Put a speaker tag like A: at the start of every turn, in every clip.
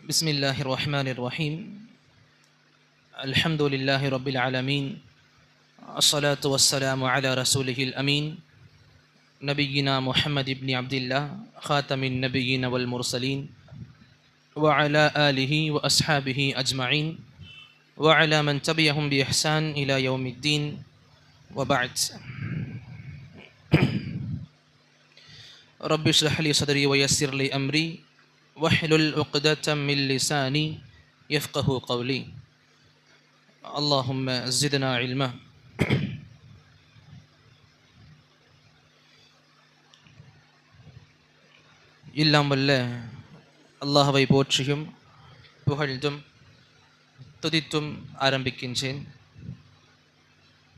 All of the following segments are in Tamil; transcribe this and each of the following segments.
A: بسم الله الرحمن الرحيم. الحمد لله رب العالمين. الصلاة والسلام على رسوله الأمين نبينا محمد بن عبد الله خاتم النبيين والمرسلين وعلى آله وأصحابه أجمعين وعلى من تبعهم بإحسان إلى يوم الدين وبعد. رب اشرح لي صدري ويسر لي أمري واحلل عقدة من لساني يفقه قولي. اللهم زدنا علما. எல்லாம் வல்ல அல்லாஹ்வை போற்றியும் புகழ்ந்தும் துதித்தும் ஆரம்பிக்கின்றேன்.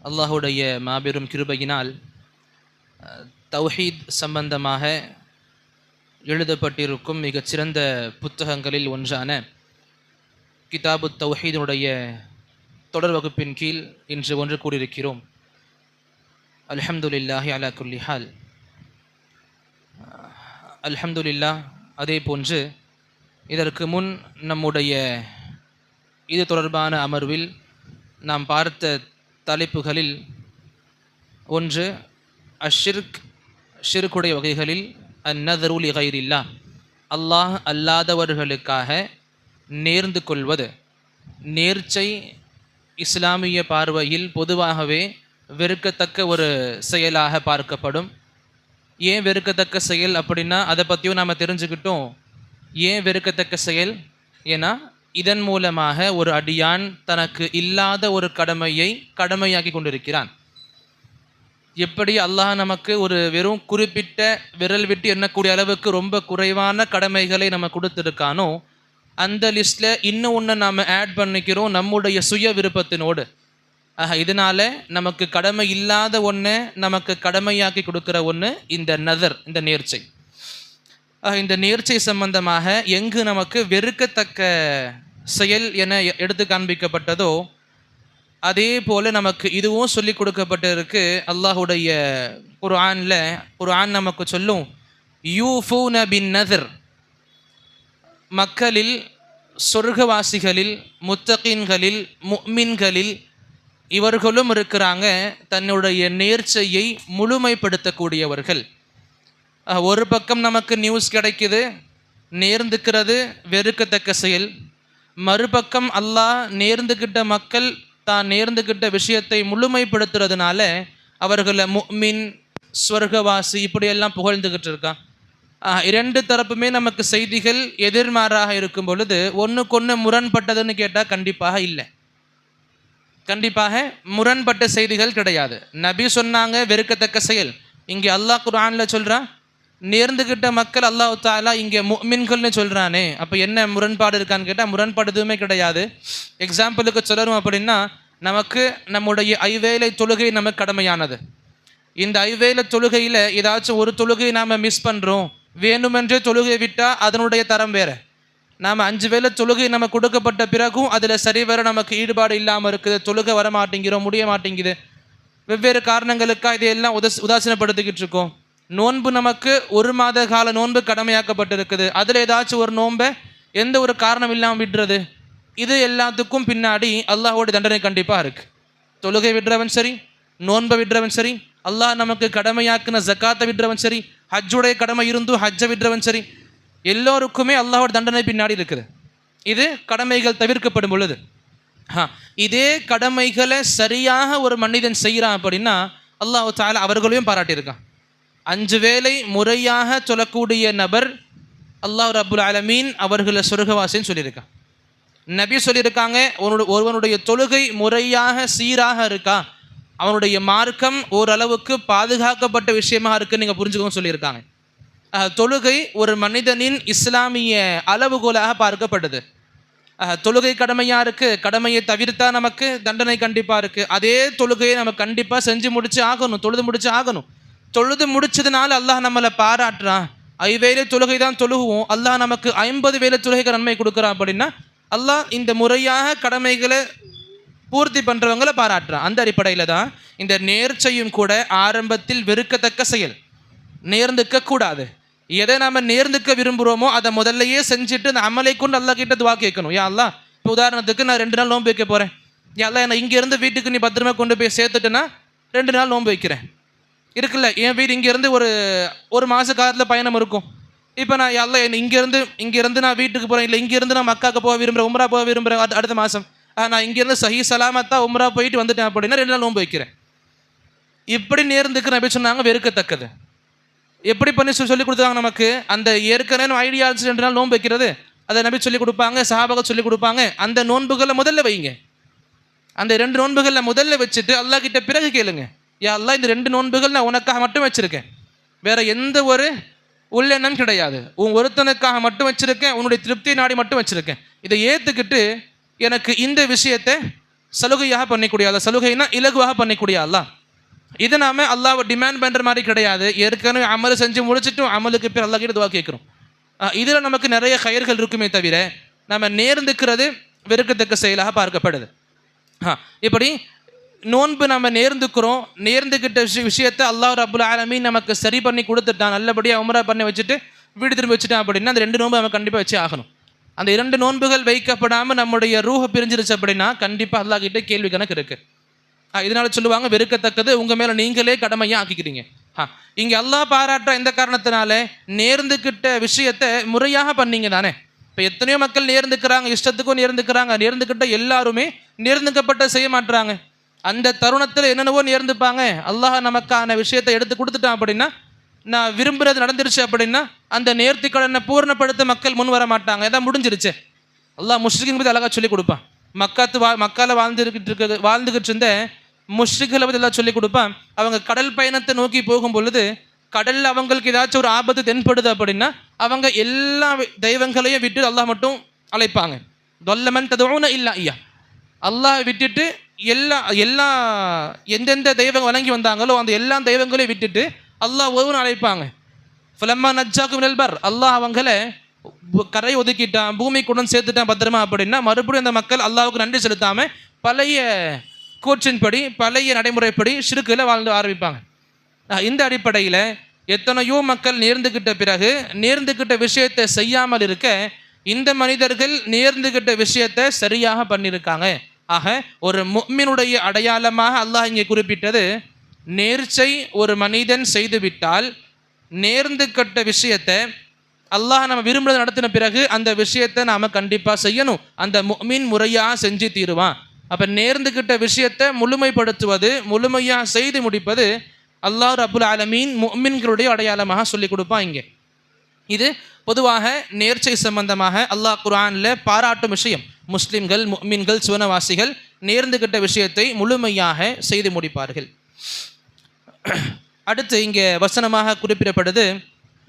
A: அல்லாஹுடைய மாபெரும் கிருபையினால் தௌஹீத் சம்பந்தமாக எழுதப்பட்டிருக்கும் மிகச்சிறந்த புத்தகங்களில் ஒன்றான கிதாபு தௌஹீதுடைய தொடர் வகுப்பின் கீழ் இன்று ஒன்று கூறியிருக்கிறோம். அல்ஹம்துலில்லாஹி அலா குல்லி ஹால். அல்ஹம்துலில்லாஹ். அதே போன்று இதற்கு முன் நம்முடைய இது தொடர்பான அமர்வில் நாம் பார்த்த தலைப்புகளில் ஒன்று ஷிர்க்குடைய வகைகளில் அந்நதரு லி கைரில்லா, அல்லாஹ் அல்லாதவர்களுக்காக நேர்ந்து கொள்வது. நேர்ச்சை இஸ்லாமிய பார்வையில் பொதுவாகவே வெறுக்கத்தக்க ஒரு செயலாக பார்க்கப்படும். ஏன் வெறுக்கத்தக்க செயல் அப்படின்னா அதை பற்றியும் நாம் தெரிஞ்சுக்கிட்டோம். ஏன் வெறுக்கத்தக்க செயல்? ஏன்னா இதன் மூலமாக ஒரு அடியான் தனக்கு இல்லாத ஒரு கடமையை கடமையாக்கி கொண்டிருக்கிறான். எப்படி அல்லாஹ் நமக்கு ஒரு வெறும் குறிப்பிட்ட விரல் விட்டு எண்ணக்கூடிய அளவுக்கு ரொம்ப குறைவான கடமைகளை நம்ம கொடுத்துருக்கானோ, அந்த லிஸ்ட்டில் இன்னும் ஒன்று நாம் ஆட் பண்ணிக்கிறோம் நம்முடைய சுய விருப்பத்தினோடு. இதனால் நமக்கு கடமை இல்லாத ஒன்று நமக்கு கடமையாக்கி கொடுக்குற ஒன்று இந்த நதர், இந்த நேர்ச்சை. இந்த நேர்ச்சை சம்பந்தமாக எங்கு நமக்கு வெறுக்கத்தக்க செயல் என எடுத்து காண்பிக்கப்பட்டதோ அதே போல் நமக்கு இதுவும் சொல்லி கொடுக்கப்பட்டிருக்கு. அல்லாஹுடைய குர்ஆன் நமக்கு சொல்லும், யூஃபூன பின் நதர். மக்களில், சொர்க்கவாசிகளில், முத்தகீன்களில், முஃமின்களில் இவர்களும் இருக்கிறாங்க தன்னுடைய நேர்ச்சையை முழுமைப்படுத்தக்கூடியவர்கள். ஒரு பக்கம் நமக்கு நியூஸ் கிடைக்குது, நேர்ந்துக்கிறது வெறுக்கத்தக்க செயல். மறுபக்கம் அல்லாஹ் நேர்ந்துக்கிட்ட மக்கள் தான் நேர்ந்துக்கிட்ட விஷயத்தை முழுமைப்படுத்துறதுனால அவர்களை முஃமின், ஸ்வர்கவாசி இப்படியெல்லாம் புகழ்ந்துக்கிட்டு இருக்கான். இரண்டு தரப்புமே நமக்கு செய்திகள் எதிர்மாறாக இருக்கும் பொழுது ஒன்றுக்கொன்று முரண்பட்டதுன்னு கேட்டால் கண்டிப்பாக இல்லை. கண்டிப்பாக முரண்பட்ட செய்திகள் கிடையாது. நபி சொன்னாங்க வெறுக்கத்தக்க செயல். இங்கே அல்லாஹ் குர்ஆனில் சொல்கிறான் நேர்ந்துக்கிட்ட மக்கள் அல்லாஹ் தஆலா இங்கே முஃமின்கள்னு சொல்கிறானே, அப்போ என்ன முரண்பாடு இருக்கான்னு கேட்டால் முரண்பாடு எதுவுமே கிடையாது. எக்ஸாம்பிளுக்கு சொல்லணும் அப்படின்னா, நமக்கு நம்முடைய ஐவேளை தொழுகை நமக்கு கடமையானது. இந்த ஐவேளை தொழுகையில் ஏதாச்சும் ஒரு தொழுகையை நாம் மிஸ் பண்ணுறோம், வேணுமென்றே தொழுகை விட்டால் அதனுடைய தரம் வேறு. நாம் 5 வேளை தொழுகை நம்ம கொடுக்கப்பட்ட பிறகும் அதில் சரிவர நமக்கு ஈடுபாடு இல்லாமல் இருக்குது, தொழுகை வர மாட்டேங்கிறோம், முடிய மாட்டேங்குது, வெவ்வேறு காரணங்களுக்காக இதையெல்லாம் உதாசீனப்படுத்திக்கிட்டு இருக்கோம். நோன்பு நமக்கு 1 மாத கால நோன்பு கடமையாக்கப்பட்டிருக்குது, அதில் ஏதாச்சும் ஒரு நோன்பை எந்த ஒரு காரணம் இல்லாமல் விடுறது, இது எல்லாத்துக்கும் பின்னாடி அல்லாஹோட தண்டனை கண்டிப்பாக இருக்குது. தொழுகை விடுறவன் சரி, நோன்பை விடுறவன் சரி, அல்லாஹ் நமக்கு கடமையாக்குன ஜக்காத்தை விடுறவன் சரி, ஹஜ்ஜுடைய கடமை இருந்தும் ஹஜ்ஜை விடுறவன் சரி, எல்லோருக்குமே அல்லாஹோட தண்டனை பின்னாடி இருக்குது. இது கடமைகள் தவிர்க்கப்படும் பொழுது. இதே கடமைகளை சரியாக ஒரு மனிதன் செய்கிறான் அப்படின்னா அல்லாஹ் தஆலா அவர்களையும் பாராட்டியிருக்கான். 5 வேளை முறையாக சொல்லக்கூடிய நபர் அல்லாஹ் ரப்புல் ஆலமீன் அவர்களை சொர்க்கவாசின்னு சொல்லியிருக்கான். நபி சொல்லியிருக்காங்க, ஒருவனுடைய தொழுகை முறையாக சீராக இருக்கா, அவனுடைய மார்க்கம் ஓரளவுக்கு பாதுகாக்கப்பட்ட விஷயமாக இருக்குன்னு நீங்கள் புரிஞ்சுக்கவும் சொல்லியிருக்காங்க. தொழுகை ஒரு மனிதனின் இஸ்லாமிய அளவுகோலாக பார்க்கப்படுது. தொழுகை கடமையாக இருக்குது, கடமையை தவிர்த்தா நமக்கு தண்டனை கண்டிப்பாக இருக்குது. அதே தொழுகையை நம்ம கண்டிப்பாக செஞ்சு முடிச்சு ஆகணும், தொழுது முடிச்சு ஆகணும். தொழுது முடிச்சதுனால அல்லாஹ் நம்மளை பாராட்டுறான். 5 வேளை தொழுகை தான் தொழுகுவோம், அல்லாஹ் நமக்கு 50 வேளை தொழுகைக்கு நன்மை கொடுக்குறான் அப்படின்னா அல்லாஹ் இந்த முறையாக கடமைகளை பூர்த்தி பண்ணுறவங்களை பாராட்டுறான். அந்த அடிப்படையில் தான் இந்த நேர்ச்சையும் கூட ஆரம்பத்தில் வெறுக்கத்தக்க செயல், நேர்ந்துக்க கூடாது. எதை நாம நேர்ந்துக்க விரும்புகிறோமோ அதை முதல்லையே செஞ்சுட்டு அந்த அமலை கொண்டு அல்லாஹ் கிட்ட துவா கேட்கணும். யா அல்லாஹ், இப்போ உதாரணத்துக்கு நான் 2 நாள் நோன்பு வைக்க போகிறேன். யா அல்லாஹ், என்னை இங்கேருந்து வீட்டுக்கு நீ பத்திரமா கொண்டு போய் சேர்த்துட்டுன்னா 2 நாள் நோன்பு வைக்கிறேன். இருக்குல்ல, என் வீடு இங்கேருந்து ஒரு மாத காலத்தில் பயணம் இருக்கும். இப்போ நான் யா அல்லாஹ், இங்கேருந்து நான் வீட்டுக்கு போகிறேன், இல்லை இங்கேருந்து நான் மக்காவுக்கு போக விரும்புகிறேன், உம்ரா போக விரும்புகிறேன் அடுத்த மாதம். நான் இங்கேருந்து சஹி சலாமத்தாக உம்ரா போயிட்டு வந்துட்டேன் அப்படின்னா 2 நாள் நோன்பு வைக்கிறேன். இப்படி நேர்ந்துக்கு நபி சொன்னாங்க வெறுக்கத்தக்கது. எப்படி பண்ணி சொல்லி கொடுத்தாங்க நமக்கு? அந்த ஏற்கனவே ஐடியா 2 நாள் நோன்பு வைக்கிறது, அதை நபி சொல்லி கொடுப்பாங்க, சஹாபாக்கள் சொல்லி கொடுப்பாங்க. அந்த நோன்புகளை முதல்ல வைங்க. அந்த 2 நோன்புகளில் முதல்ல வச்சுட்டு அல்லாஹ் கிட்ட பிறகு கேளுங்க, யா அல்லாஹ், இந்த 2 நோன்புகள் நான் உனக்காக மட்டும் வச்சிருக்கேன், வேற எந்த ஒரு உள்ளெண்ணம் கிடையாது, உன் ஒருத்தனுக்காக மட்டும் வச்சிருக்கேன், உன்னுடைய திருப்தி நாடி மட்டும் வச்சிருக்கேன். இதை ஏற்றுக்கிட்டு எனக்கு இந்த விஷயத்தை சலுகையாக பண்ணிக்கூடிய அல்ல, சலுகைனா இலகுவாக பண்ணிக்கூடிய அல்லாஹ். இதை நாம அல்லாஹ்வை டிமாண்ட் பண்ணுற மாதிரி கிடையாது. ஏற்கனவே அமல் செஞ்சு முடிச்சுட்டும் அமலுக்கு பேர் அல்லாஹ் கிட்ட துவா கேட்குறோம். இதில் நமக்கு நிறைய கயிர்கள் இருக்குமே தவிர நம்ம நேர்ந்துக்கிறது வெறுக்கத்தக்க செயலாக பார்க்கப்படுது. இப்படி நோன்பு நம்ம நேர்ந்துக்கிறோம், நேர்ந்துக்கிட்ட விஷயத்தை அல்லாஹ் ரப்புல் ஆலமீன் நமக்கு சரி பண்ணி கொடுத்துட்டான், நல்லபடியாக உம்ரா பண்ணி வச்சுட்டு வீடு திரும்பி வச்சுட்டான் அப்படின்னா அந்த 2 நோன்பு நம்ம கண்டிப்பாக வச்சு ஆகணும். அந்த 2 நோன்புகள் வைக்கப்படாமல் நம்முடைய ரூஹ பிரிஞ்சிருச்சு அப்படின்னா கண்டிப்பாக அல்லாஹ் கிட்ட கேள்வி கணக்கு இருக்கு. இதனால சொல்லுவாங்க வெறுக்கத்தக்கது உங்கள் மேலே நீங்களே கடமையாக ஆக்கிக்கிறீங்க. இங்கே அல்லாஹ் பாராட்டுற எந்த காரணத்தினால நேர்ந்துக்கிட்ட விஷயத்தை முறையாக பண்ணீங்க தானே. இப்போ எத்தனையோ மக்கள் நேர்ந்துக்கிறாங்க, இஷ்டத்துக்கும் நேர்ந்துக்கிறாங்க, நேர்ந்துக்கிட்ட எல்லாருமே நேர்ந்துக்கப்பட்ட செய்ய மாட்டுறாங்க. அந்த தருணத்தில் என்னென்னவோ நேர்ந்துப்பாங்க. அல்லாஹ் நமக்கான விஷயத்தை எடுத்து கொடுத்துட்டான் அப்படின்னா, நான் விரும்புகிறது நடந்துருச்சு அப்படின்னா அந்த நேர்த்திக்கடனை பூர்ணப்படுத்த மக்கள் முன் வர மாட்டாங்க. எதாவது முடிஞ்சிருச்சு. அல்லாஹ் முஷ்ரிக்கின் பற்றி அழகாக சொல்லி கொடுப்பான். மக்கால வாழ்ந்துக்கிட்டு இருந்த முஷ்ரிக்களை பற்றி எல்லாம் சொல்லி கொடுப்பான். அவங்க கடல் பயணத்தை நோக்கி போகும் பொழுது கடலில் அவங்களுக்கு ஏதாச்சும் ஒரு ஆபத்து தென்படுது அப்படின்னா அவங்க எல்லா தெய்வங்களையும் விட்டு அல்லாஹ் மட்டும் அழைப்பாங்க. தொல்லமன் ததுவுன இல்லா ஐயா, அல்லாஹ் விட்டுட்டு எல்லா எந்தெந்த தெய்வம் வழங்கி வந்தாங்களோ அந்த எல்லா தெய்வங்களையும் விட்டுட்டு அல்லாஹ் ஒருவன் அழைப்பாங்க. ஃபலம்மா நஜ்ஜாக்கும் மினல் பர், அல்லாஹ் அவங்களை கரை ஒதுக்கிட்டான், பூமி குடன் சேர்த்துட்டான் பத்திரமா அப்படின்னா மறுபடியும் அந்த மக்கள் அல்லாஹ்வுக்கு நன்றி செலுத்தாம பழைய கோட்சின்படி பழைய நடைமுறைப்படி ஷிர்க்குல வாழ்ந்து ஆரம்பிப்பாங்க. இந்த அடிப்படையில் எத்தனையோ மக்கள் நேர்ந்துக்கிட்ட பிறகு நேர்ந்துக்கிட்ட விஷயத்தை செய்யாமல் இருக்க இந்த மனிதர்கள் நேர்ந்துக்கிட்ட விஷயத்தை சரியாக பண்ணியிருக்காங்க. ஆக ஒரு முஃமினுடைய அடையாளமாக அல்லாஹ் இங்கே குறிப்பிட்டது, நேர்ச்சை ஒரு மனிதன் செய்துவிட்டால் நேர்ந்துக்கிட்ட விஷயத்தை அல்லாஹ் நம்ம விரும்புகிறத நடத்தின பிறகு அந்த விஷயத்தை நாம் கண்டிப்பாக செய்யணும். அந்த முஃமின் முறையாக செஞ்சு தீருவான். அப்போ நேர்ந்துக்கிட்ட விஷயத்தை முழுமைப்படுத்துவது, முழுமையாக செய்து முடிப்பது அல்லாஹ் ரப்புல் ஆலமீன் முஃமின்களுடைய அடையாளமாக சொல்லி கொடுப்பான். இங்கே இது பொதுவாக நேர்ச்சை சம்பந்தமாக அல்லாஹ் குர்ஆனில் பாராட்டும் விஷயம். முஸ்லிம்கள், முஃமின்கள், சுவனவாசிகள் நேர்ந்துக்கிட்ட விஷயத்தை முழுமையாக செய்து முடிப்பார்கள். அடுத்து இங்கே வசனமாக குறிப்பிடப்படுது,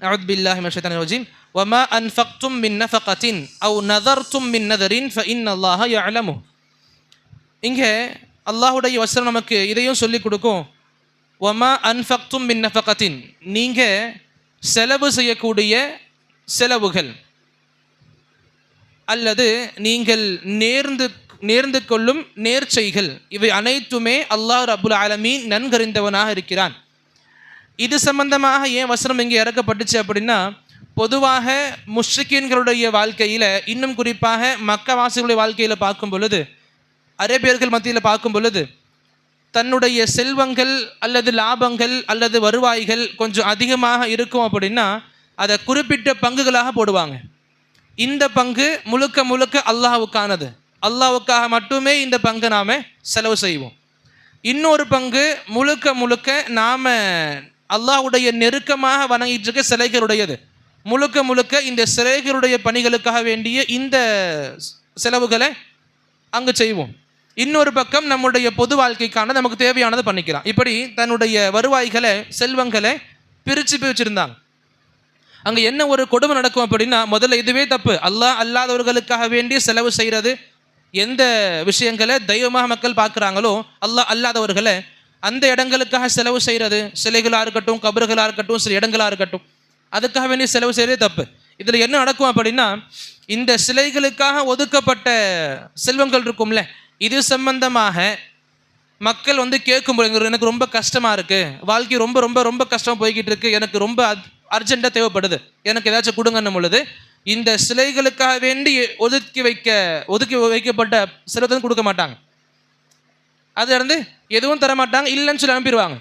A: அஊது பில்லாஹி மினஷ் ஷைத்தானிர் ரஜீம், வமா அன்ஃபக்தும் மின் நஃபகத்தின் அவ் நதர்தும் மின் நதரின் ஃபஇன்னல்லாஹ யஅலமு. இங்கே அல்லாஹுடைய வசனம் நமக்கு இதையும் சொல்லி கொடுக்கும். வமா அன்ஃபக்தும் மின் நஃபகத்தின், நீங்கள் செலவு செய்யக்கூடிய செலவுகள் அல்லது நீங்கள் நேர்ந்து கொள்ளும் நேர்ச்சைகள், இவை அனைத்துமே அல்லாஹ் ரப்புல் ஆலமீன் நன்கறிந்தவனாக இருக்கிறான். இது சம்பந்தமாக ஏன் வசனம் இங்கே இறக்கப்பட்டுச்சு அப்படின்னா, பொதுவாக முஷ்ரிக்கீன்களுடைய வாழ்க்கையில், இன்னும் குறிப்பாக மக்கவாசிகளுடைய வாழ்க்கையில் பார்க்கும் பொழுது, அரேபியர்கள் மத்தியில் பார்க்கும் பொழுது, தன்னுடைய செல்வங்கள் அல்லது லாபங்கள் அல்லது வருவாய்கள் கொஞ்சம் அதிகமாக இருக்கும் அப்படின்னா அதை குறிப்பிட்ட பங்குகளாக போடுவாங்க. இந்த பங்கு முழுக்க முழுக்க அல்லாஹ்வுக்கானது, அல்லாஹ்வுக்காக மட்டுமே இந்த பங்கை நாம் செலவு செய்வோம். இன்னொரு பங்கு முழுக்க முழுக்க நாம் அல்லாஹ்வுடைய நெருக்கமாக வணங்கிட்டு இருக்க சிலைகளுடையது, முழுக்க முழுக்க இந்த சிலைகளுடைய பணிகளுக்காக வேண்டிய இந்த செலவுகளை அங்கு செய்வோம். இன்னொரு பக்கம் நம்முடைய பொது வாழ்க்கைக்கான நமக்கு தேவையானதை பண்ணிக்கலாம். இப்படி தன்னுடைய வருவாய்களை, செல்வங்களை பிரித்து வச்சுருந்தாங்க. அங்கே என்ன ஒரு கொடுமை நடக்கும் அப்படின்னா, முதல்ல இதுவே தப்பு. அல்லாஹ் அல்லாதவர்களுக்காக வேண்டி செலவு செய்கிறது, எந்த விஷயங்களை தெய்வமாக மக்கள் பார்க்குறாங்களோ அல்லாஹ் அல்லாதவர்களை அந்த இடங்களுக்காக செலவு செய்கிறது, சிலைகளாக இருக்கட்டும், கபறுகளாக இருக்கட்டும், சில இடங்களாக இருக்கட்டும், அதுக்காக வேண்டி செலவு செய்கிறதே தப்பு. இதில் என்ன நடக்கும் அப்படின்னா, இந்த சிலைகளுக்காக ஒதுக்கப்பட்ட செல்வங்கள் இருக்கும்ல, இது சம்பந்தமாக மக்கள் கேட்கும்போது எனக்கு ரொம்ப கஷ்டமாக இருக்குது, வாழ்க்கை ரொம்ப ரொம்ப ரொம்ப கஷ்டமாக போய்கிட்டு இருக்குது, எனக்கு ரொம்ப அர்ஜென்ட்டாக தேவைப்படுது, எனக்கு ஏதாச்சும் கொடுங்கன்னும் பொழுது இந்த சிலைகளுக்காக வேண்டி ஒதுக்கி வைக்கப்பட்ட செலவு கொடுக்க மாட்டாங்க. அதுல இருந்து எதுவும் தர மாட்டாங்க, இல்லைன்னு சொல்லி அனுப்பிடுவாங்க.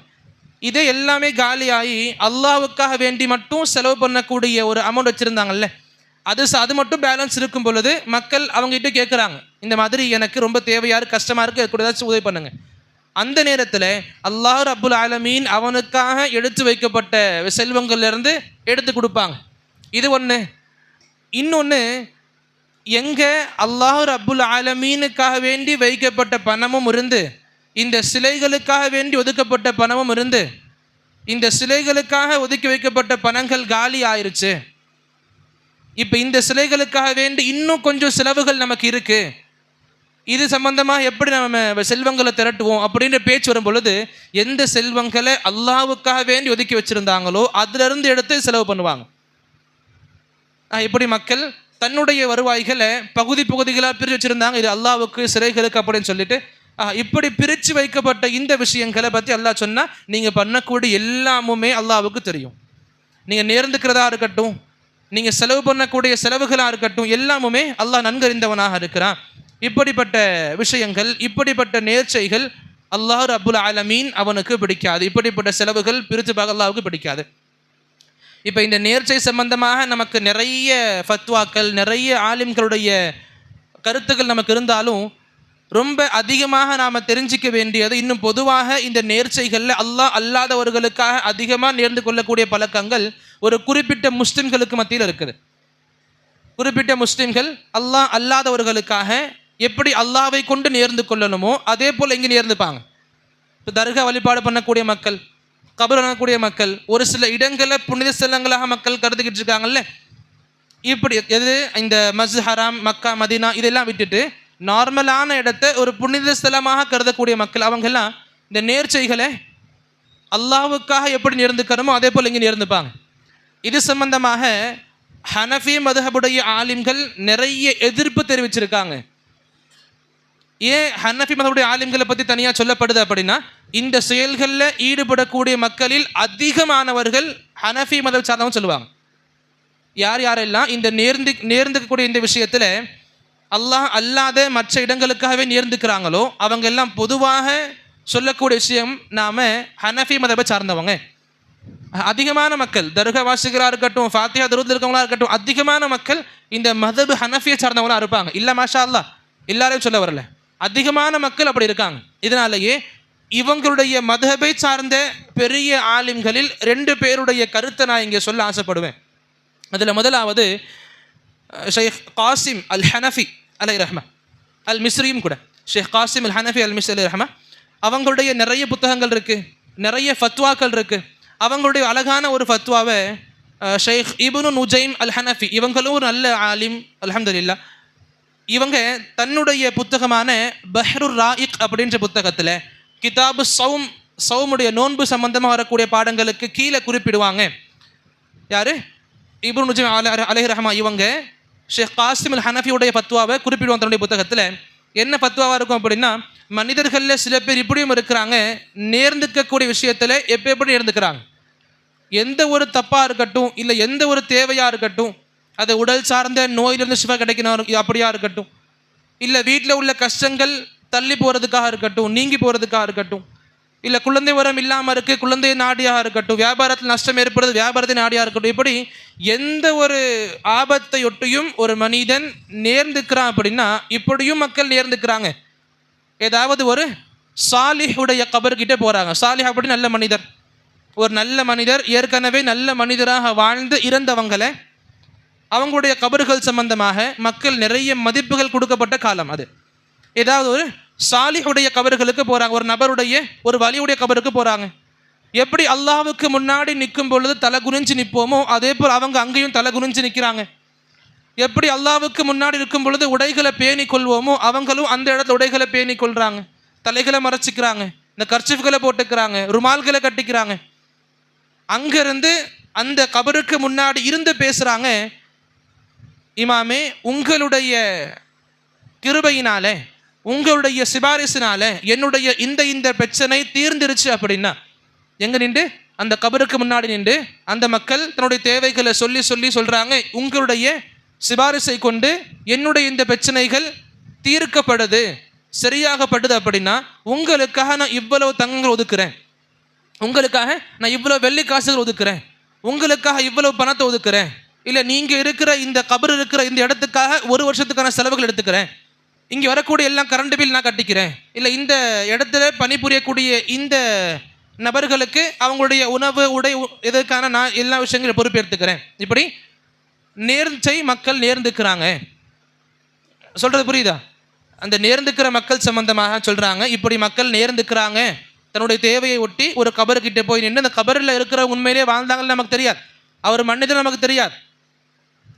A: இதே எல்லாமே காலியாகி அல்லாஹ்வுக்காக வேண்டி மட்டும் செலவு பண்ணக்கூடிய ஒரு அமௌண்ட் வச்சுருந்தாங்கல்ல, அது மட்டும் பேலன்ஸ் இருக்கும் பொழுது மக்கள் அவங்ககிட்ட கேட்குறாங்க, இந்த மாதிரி எனக்கு ரொம்ப தேவையாக இருக்குது, கஷ்டமாக இருக்குது, கூட ஏதாச்சும் உதவி பண்ணுங்க. அந்த நேரத்தில் அல்லாஹ் ரப்புல் ஆலமீன் அவனுக்காக எடுத்து வைக்கப்பட்ட செல்வங்கள்லேருந்து எடுத்து கொடுப்பாங்க. இது ஒன்று. இன்னொன்று, எங்கே அல்லாஹ் ரப்புல் ஆலமீனுக்காக வேண்டி வைக்கப்பட்ட பணமும் இருந்து, இந்த சிலைகளுக்காக வேண்டி ஒதுக்கப்பட்ட பணமும் இருந்து, இந்த சிலைகளுக்காக ஒதுக்கி வைக்கப்பட்ட பணங்கள் காலி ஆயிருச்சு, இப்போ இந்த சிலைகளுக்காக வேண்டி இன்னும் கொஞ்சம் செலவுகள் நமக்கு இருக்குது, இது சம்பந்தமாக எப்படி நம்ம செல்வங்களை திரட்டுவோம் அப்படின்ற பேச்சு வரும் பொழுது, எந்த செல்வங்களை அல்லாஹ்வுக்காக வேண்டி ஒதுக்கி வச்சுருந்தாங்களோ அதிலிருந்து எடுத்து செலவு பண்ணுவாங்க. இப்படி மக்கள் தன்னுடைய வருவாய்களை பகுதிகளாக பிரித்து வச்சுருந்தாங்க. இது அல்லாஹ்வுக்கு, சிலைகளுக்கு அப்படின்னு சொல்லிட்டு இப்படி பிரித்து வைக்கப்பட்ட இந்த விஷயங்களை பற்றி அல்லாஹ் சொன்னால், நீங்கள் பண்ணக்கூடிய எல்லாமுமே அல்லாஹ்வுக்கு தெரியும். நீங்கள் நேர்ந்துக்கிறதா இருக்கட்டும், நீங்கள் செலவு பண்ணக்கூடிய செலவுகளாக இருக்கட்டும், எல்லாமுமே அல்லாஹ் நன்கறிந்தவனாக இருக்கிறான். இப்படிப்பட்ட விஷயங்கள், இப்படிப்பட்ட நேர்ச்சைகள் அல்லாஹ் ரப்புல் ஆலமீன் அவனுக்கு பிடிக்காது. இப்படிப்பட்ட செலவுகள் பிரித்து பார்க்க அல்லாஹ்வுக்கு பிடிக்காது. இப்போ இந்த நேர்ச்சை சம்பந்தமாக நமக்கு நிறைய ஃபத்வாக்கள், நிறைய ஆலிம்களுடைய கருத்துக்கள் நமக்கு இருந்தாலும், ரொம்ப அதிகமாக நாம் தெரிஞ்சிக்க வேண்டியது, இன்னும் பொதுவாக இந்த நேர்ச்சைகளில் அல்லாஹ் அல்லாதவர்களுக்காக அதிகமாக நேர்ந்து கொள்ளக்கூடிய பழக்கங்கள் ஒரு குறிப்பிட்ட முஸ்லிம்களுக்கு மத்தியில் இருக்குது. குறிப்பிட்ட முஸ்லிம்கள் அல்லாஹ் அல்லாதவர்களுக்காக எப்படி அல்லாஹ்வை கொண்டு நேர்ந்து கொள்ளணுமோ அதே போல் இங்கே நேர்ந்துப்பாங்க. இப்போ தர்கா வழிபாடு பண்ணக்கூடிய மக்கள், கபர் பண்ணக்கூடிய மக்கள், ஒரு சில இடங்களை புனித ஸ்தலங்களாக மக்கள் கருதுகிட்டு இருக்காங்கல்ல, இப்படி எது இந்த மஸ்ஜித் ஹராம், மக்கா, மதீனா இதெல்லாம் விட்டுட்டு நார்மலான இடத்தை ஒரு புனித ஸ்தலமாக கருதக்கூடிய மக்கள், அவங்கெல்லாம் இந்த நேர்ச்சைகளை அல்லாஹ்வுக்காக எப்படி நேர்ந்துக்கணுமோ அதே போல் இங்கே நேர்ந்துப்பாங்க. இது சம்பந்தமாக ஹனஃபி மதுஹபுடைய ஆலிம்கள் நிறைய எதிர்ப்பு தெரிவிச்சிருக்காங்க. ஏன் ஹனஃபி மதுஹபுடைய ஆலிம்களை பற்றி தனியாக சொல்லப்படுது அப்படின்னா, இந்த செயல்களில் ஈடுபடக்கூடிய மக்களில் அதிகமானவர்கள் ஹனஃபி மதம் சார்ந்தவங்க சொல்லுவாங்க. யாரெல்லாம் இந்த நேர்ந்துக்கக்கூடிய இந்த விஷயத்தில் அல்லாஹ் அல்லாத மற்ற இடங்களுக்காகவே நேர்ந்துக்கிறாங்களோ அவங்க எல்லாம் பொதுவாக சொல்லக்கூடிய விஷயம், நாம் ஹனஃபி மதபை சார்ந்தவங்க. அதிகமான மக்கள், தர்கா வாசிகளாக இருக்கட்டும், ஃபாத்திஹா துரூத் இருக்கவங்களா இருக்கட்டும், அதிகமான மக்கள் இந்த மதபு ஹனஃபியை சார்ந்தவங்களாக இருப்பாங்க. இல்லை மாஷா அல்லாஹ், எல்லாரையும் சொல்ல வரல, அதிகமான மக்கள் அப்படி இருக்காங்க. இதனாலேயே இவங்களுடைய மதபை சார்ந்த பெரிய ஆலிம்களில் 2 பேருடைய கருத்தை நான் இங்கே சொல்ல ஆசைப்படுவேன். அதில் முதலாவது ஷேக் காசிம் அல் ஹனஃபி அலை ரஹ்மா, அல் மிஸ்ரியும் கூட, ஷேக் காசிம் அல் ஹனஃபி அல் மிஸ்ரி அலை ரஹ்மா, அவங்களுடைய நிறைய புத்தகங்கள் இருக்குது, நிறைய ஃபத்வாக்கள் இருக்குது. அவங்களுடைய அழகான ஒரு ஃபத்வாவை ஷேக் இப்னு நுஜைம் அல் ஹனஃபி, இவங்களும் ஒரு நல்ல ஆலிம் அல்ஹம்துலில்லாஹ், இவங்க தன்னுடைய புத்தகமான பஹ்ருர் ராயிக் அப்படின்ற புத்தகத்தில் கிதாபு சௌமுடைய நோன்பு சம்பந்தமாக வரக்கூடிய பாடங்களுக்கு கீழே குறிப்பிடுவாங்க. யார்? இப்னு நுஜைம் அலைஹி ரஹ்மா. இவங்க ஷேக் காசிம் அல் ஹனஃபியுடைய ஃபத்வாவை குறிப்பிடுவாங்க தன்னுடைய புத்தகத்தில். என்ன ஃபத்வாவாக இருக்கும் அப்படின்னா, மனிதர்களில் சில பேர் இப்படியும் இருக்கிறாங்க, நேர்ந்துக்கக்கூடிய விஷயத்தில் எப்படி நேர்ந்துக்கிறாங்க, எந்த ஒரு தப்பாக இருக்கட்டும், இல்லை எந்த ஒரு தேவையாக இருக்கட்டும், அது உடல் சார்ந்த நோயிலிருந்து சிவா கிடைக்கணும் அப்படியா இருக்கட்டும், இல்லை வீட்டில் உள்ள கஷ்டங்கள் தள்ளி போகிறதுக்காக இருக்கட்டும், நீங்கி போகிறதுக்காக இருக்கட்டும், இல்லை குழந்தை வரம் இல்லாமல் இருக்குது, குழந்தை நாடியாக இருக்கட்டும், வியாபாரத்தில் நஷ்டம் ஏற்படுறது வியாபாரத்தை நாடியாக இருக்கட்டும், இப்படி எந்த ஒரு ஆபத்தையொட்டியும் ஒரு மனிதன் நேர்ந்துக்கிறான் அப்படின்னா இப்படியும் மக்கள் நேர்ந்துக்கிறாங்க. ஏதாவது ஒரு சாலிஹுடைய கபர்கிட்ட போகிறாங்க. சாலிஹ் அப்படி நல்ல மனிதர், ஒரு நல்ல மனிதர், ஏற்கனவே நல்ல மனிதராக வாழ்ந்து இறந்தவங்களை அவங்களுடைய கபர்கள் சம்பந்தமாக மக்கள் நிறைய மதிப்புகள் கொடுக்கப்பட்ட காலம் அது. ஏதாவது ஒரு சாலிஹுடைய கபர்களுக்கு போகிறாங்க, ஒரு நபருடைய ஒரு வலியுடைய கபருக்கு போகிறாங்க. எப்படி அல்லாஹ்வுக்கு முன்னாடி நிற்கும் பொழுது தலை குனிஞ்சு நிற்போமோ அதே போல் அவங்க அங்கேயும் தலை குனிஞ்சு நிற்கிறாங்க. எப்படி அல்லாஹ்வுக்கு முன்னாடி இருக்கும் பொழுது உடைகளை பேணி கொள்வோமோ அவங்களும் அந்த இடத்துல உடைகளை பேணி கொள்கிறாங்க, தலைகளை மறைச்சிக்கிறாங்க, இந்த கர்ச்சிஃப்களை போட்டுக்கிறாங்க, ருமால்களை கட்டிக்கிறாங்க. அங்கேருந்து அந்த கபருக்கு முன்னாடி இருந்து பேசுகிறாங்க, இமாமே உங்களுடைய கிருபையினால, உங்களுடைய சிபாரிசினால என்னுடைய இந்த பிரச்சனை தீர்ந்துருச்சு அப்படின்னா, எங்கே நின்று அந்த கபருக்கு முன்னாடி நின்று அந்த மக்கள் தன்னுடைய தேவைகளை சொல்றாங்க, உங்களுடைய சிபாரிசை கொண்டு என்னுடைய இந்த பிரச்சனைகள் தீர்க்கப்படுது, சரியாகப்படுது அப்படின்னா உங்களுக்காக நான் இவ்வளவு தங்கங்கள் ஒதுக்குறேன், உங்களுக்காக நான் இவ்வளவு வெள்ளி காசுகள் ஒதுக்குறேன், உங்களுக்காக இவ்வளவு பணத்தை ஒதுக்குறேன், இல்லை நீங்கள் இருக்கிற இந்த கபர் இருக்கிற இந்த இடத்துக்காக 1 வருஷத்துக்கான செலவுகள் எடுத்துக்கிறேன், இங்கே வரக்கூடிய எல்லாம் கரண்ட் பில் நான் கட்டிக்கிறேன், இல்லை இந்த இடத்துல பணிபுரியக்கூடிய இந்த நபர்களுக்கு அவங்களுடைய உணவு உடை இதற்கான நான் எல்லா விஷயங்களும் பொறுப்பேற்றுக்கிறேன். இப்படி நேர்ச்சை மக்கள் நேர்ந்துக்கிறாங்க. சொல்கிறது புரியுதா? அந்த நேர்ந்துக்கிற மக்கள் சம்பந்தமாக சொல்கிறாங்க. இப்படி மக்கள் நேர்ந்துக்கிறாங்க, தன்னுடைய தேவையை ஒட்டி ஒரு கபருக்கிட்ட போய் நின்று அந்த கபரில் இருக்கிற உண்மையிலே வாழ்ந்தாங்கன்னு நமக்கு தெரியாது, அவர் மன்னித்து நமக்கு தெரியாது.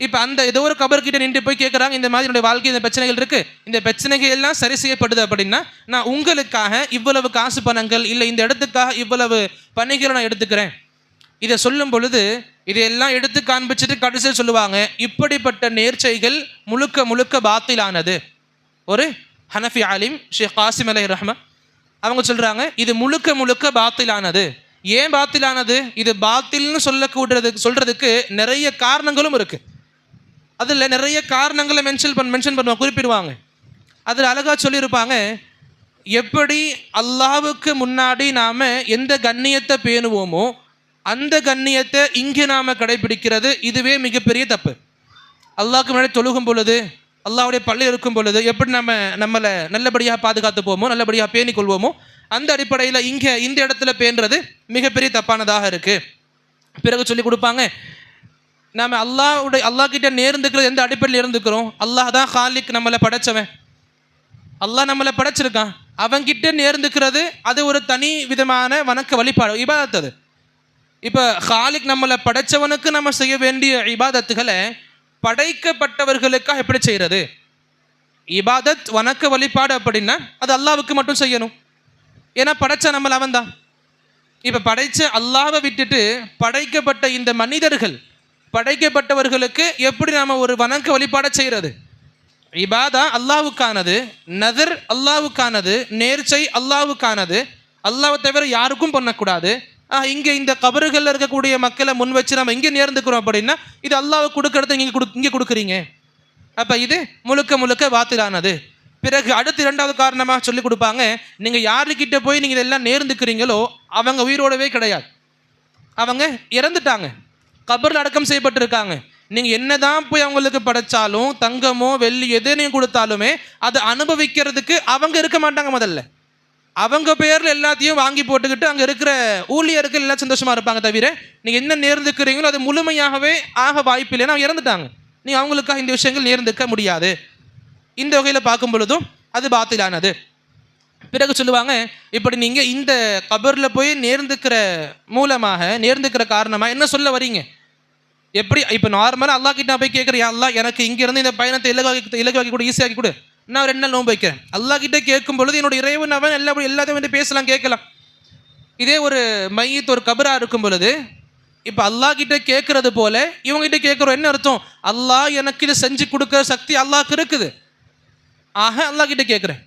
A: இப்போ அந்த ஏதோ ஒரு கபர்கிட்ட நின்று போய் கேட்குறாங்க, இந்த மாதிரி என்னுடைய வாழ்க்கை இந்த பிரச்சனைகள் இருக்குது, இந்த பிரச்சனைகள் எல்லாம் சரி செய்யப்படுது அப்படின்னா நான் உங்களுக்காக இவ்வளவு காசு பணங்கள் இல்லை இந்த இடத்துக்காக இவ்வளவு பணிகளை நான் எடுத்துக்கிறேன். இதை சொல்லும் பொழுது இதையெல்லாம் எடுத்து காண்பிச்சுட்டு கடைசியில் சொல்லுவாங்க, இப்படிப்பட்ட நேர்ச்சைகள் முழுக்க முழுக்க பாத்திலானது. ஒரு ஹனஃபி ஆலிம் ஷேக் காசிம் அலைஹி ரஹ்மா அவங்க சொல்கிறாங்க, இது முழுக்க முழுக்க பாத்திலானது. ஏன் பாத்திலானது? இது பாத்தில்னு சொல்கிறதுக்கு நிறைய காரணங்களும் இருக்குது. அதில் நிறைய காரணங்களை மென்ஷன் பண்ணுவாங்க, குறிப்பிடுவாங்க. அதில் அழகாக சொல்லியிருப்பாங்க, எப்படி அல்லாஹ்வுக்கு முன்னாடி நாம் எந்த கண்ணியத்தை பேணுவோமோ அந்த கண்ணியத்தை இங்கே நாம் கடைபிடிக்கிறது இதுவே மிகப்பெரிய தப்பு. அல்லாஹ்க்கு முன்னாடி தொழுகும் பொழுது, அல்லாஹ்வுடைய பள்ளி இருக்கும் பொழுது எப்படி நம்மளை நல்லபடியாக பாதுகாத்து போவோமோ, நல்லபடியாக பேணிக் கொள்வோமோ, அந்த அடிப்படையில் இங்கே இந்த இடத்துல பேணுறது மிகப்பெரிய தப்பானதாக இருக்குது. பிறகு சொல்லி கொடுப்பாங்க, நாம் அல்லாஹ்கிட்ட நேர்ந்துக்கிறது எந்த அடிப்படையில் இருந்துக்கிறோம்? அல்லாஹ் தான் ஹாலிக், நம்மளை படைச்சவன், அல்லாஹ் நம்மளை படைச்சிருக்கான், அவங்கிட்ட நேர்ந்துக்கிறது அது ஒரு தனி விதமான வணக்க வழிபாடு, இபாதத். அது இப்போ ஹாலிக் நம்மளை படைச்சவனுக்கு நம்ம செய்ய வேண்டிய இபாதத்துகளை படைக்கப்பட்டவர்களுக்காக எப்படி செய்கிறது? இபாதத் வணக்க வழிபாடு அப்படின்னா அது அல்லாஹ்வுக்கு மட்டும் செய்யணும், ஏன்னா படைச்ச நம்மளை அவன் தான். இப்போ படைச்ச அல்லாஹ்வை விட்டுட்டு படைக்கப்பட்ட இந்த மனிதர்கள், படைக்கப்பட்டவர்களுக்கு எப்படி நாம் ஒரு வணக்க வழிபாடை செய்கிறது? இபாதா அல்லாஹ்வுக்கானது, நதர் அல்லாஹ்வுக்கானது, நேர்ச்சை அல்லாஹ்வுக்கானது, அல்லாஹ்வை தவிர யாருக்கும் பண்ணக்கூடாது. இங்கே இந்த கபறுகளில் இருக்கக்கூடிய மக்களை முன் வச்சு நம்ம இங்கே நேர்ந்துக்கிறோம் அப்படின்னா இது அல்லாஹ்வை கொடுக்கறது இங்கே கொடுக்குறீங்க. அப்போ இது முழுக்க முழுக்க பாத்திலானது. பிறகு அடுத்து 2வது காரணமாக சொல்லி கொடுப்பாங்க, நீங்கள் யாருக்கிட்ட போய் நீங்கள் இதெல்லாம் நேர்ந்துக்கிறீங்களோ அவங்க உயிரோடவே கிடையாது, அவங்க இறந்துட்டாங்க, கபரில் அடக்கம் செய்யப்பட்டிருக்காங்க. நீங்கள் என்ன தான் போய் அவங்களுக்கு படைச்சாலும் தங்கமோ வெள்ளி எதனையும் கொடுத்தாலுமே அதை அனுபவிக்கிறதுக்கு அவங்க இருக்க மாட்டாங்க. முதல்ல அவங்க பேரில் எல்லாத்தையும் வாங்கி போட்டுக்கிட்டு அங்கே இருக்கிற ஊழியர்கள் எல்லாம் சந்தோஷமாக இருப்பாங்க. தவிர நீங்கள் என்ன நேர்ந்துக்கிறீங்களோ அது முழுமையாகவே ஆக வாய்ப்பு இல்லைன்னா அவங்க இறந்துட்டாங்க, நீங்கள் அவங்களுக்காக இந்த விஷயங்கள் நேர்ந்துக்க முடியாது. இந்த வகையில் பார்க்கும் பொழுதும் அது பாத்திலானது. பிறகு சொல்லுவாங்க, இப்படி நீங்கள் இந்த கபரில் போய் நேர்ந்துக்கிற மூலமாக, நேர்ந்துக்கிற காரணமாக என்ன சொல்ல வரீங்க? எப்படி இப்போ நார்மலாக அல்லாஹ் கிட்ட போய் கேட்குறேன், அல்லாஹ் எனக்கு இங்கேருந்து இந்த பயணத்தை இலகுவாக்கி கூட, ஈஸியாக்கி கொடு, நான் 2 நாள் நோன்பு வைக்கிறேன். அல்லாஹ் கிட்ட கேட்கும் பொழுது என்னோட இறைவன் அவன் எல்லாத்தையும் வந்து பேசலாம், கேட்கலாம். இதே ஒரு மையத் ஒரு கபராக இருக்கும் பொழுது இப்போ அல்லாஹ் கிட்ட கேட்கறது போல இவங்ககிட்ட கேட்குறோம். என்ன அர்த்தம்? அல்லாஹ் எனக்கு இதை செஞ்சு கொடுக்குற சக்தி அல்லாஹ்க்கு இருக்குது, ஆக அல்லாஹ் கிட்ட கேட்குறேன்.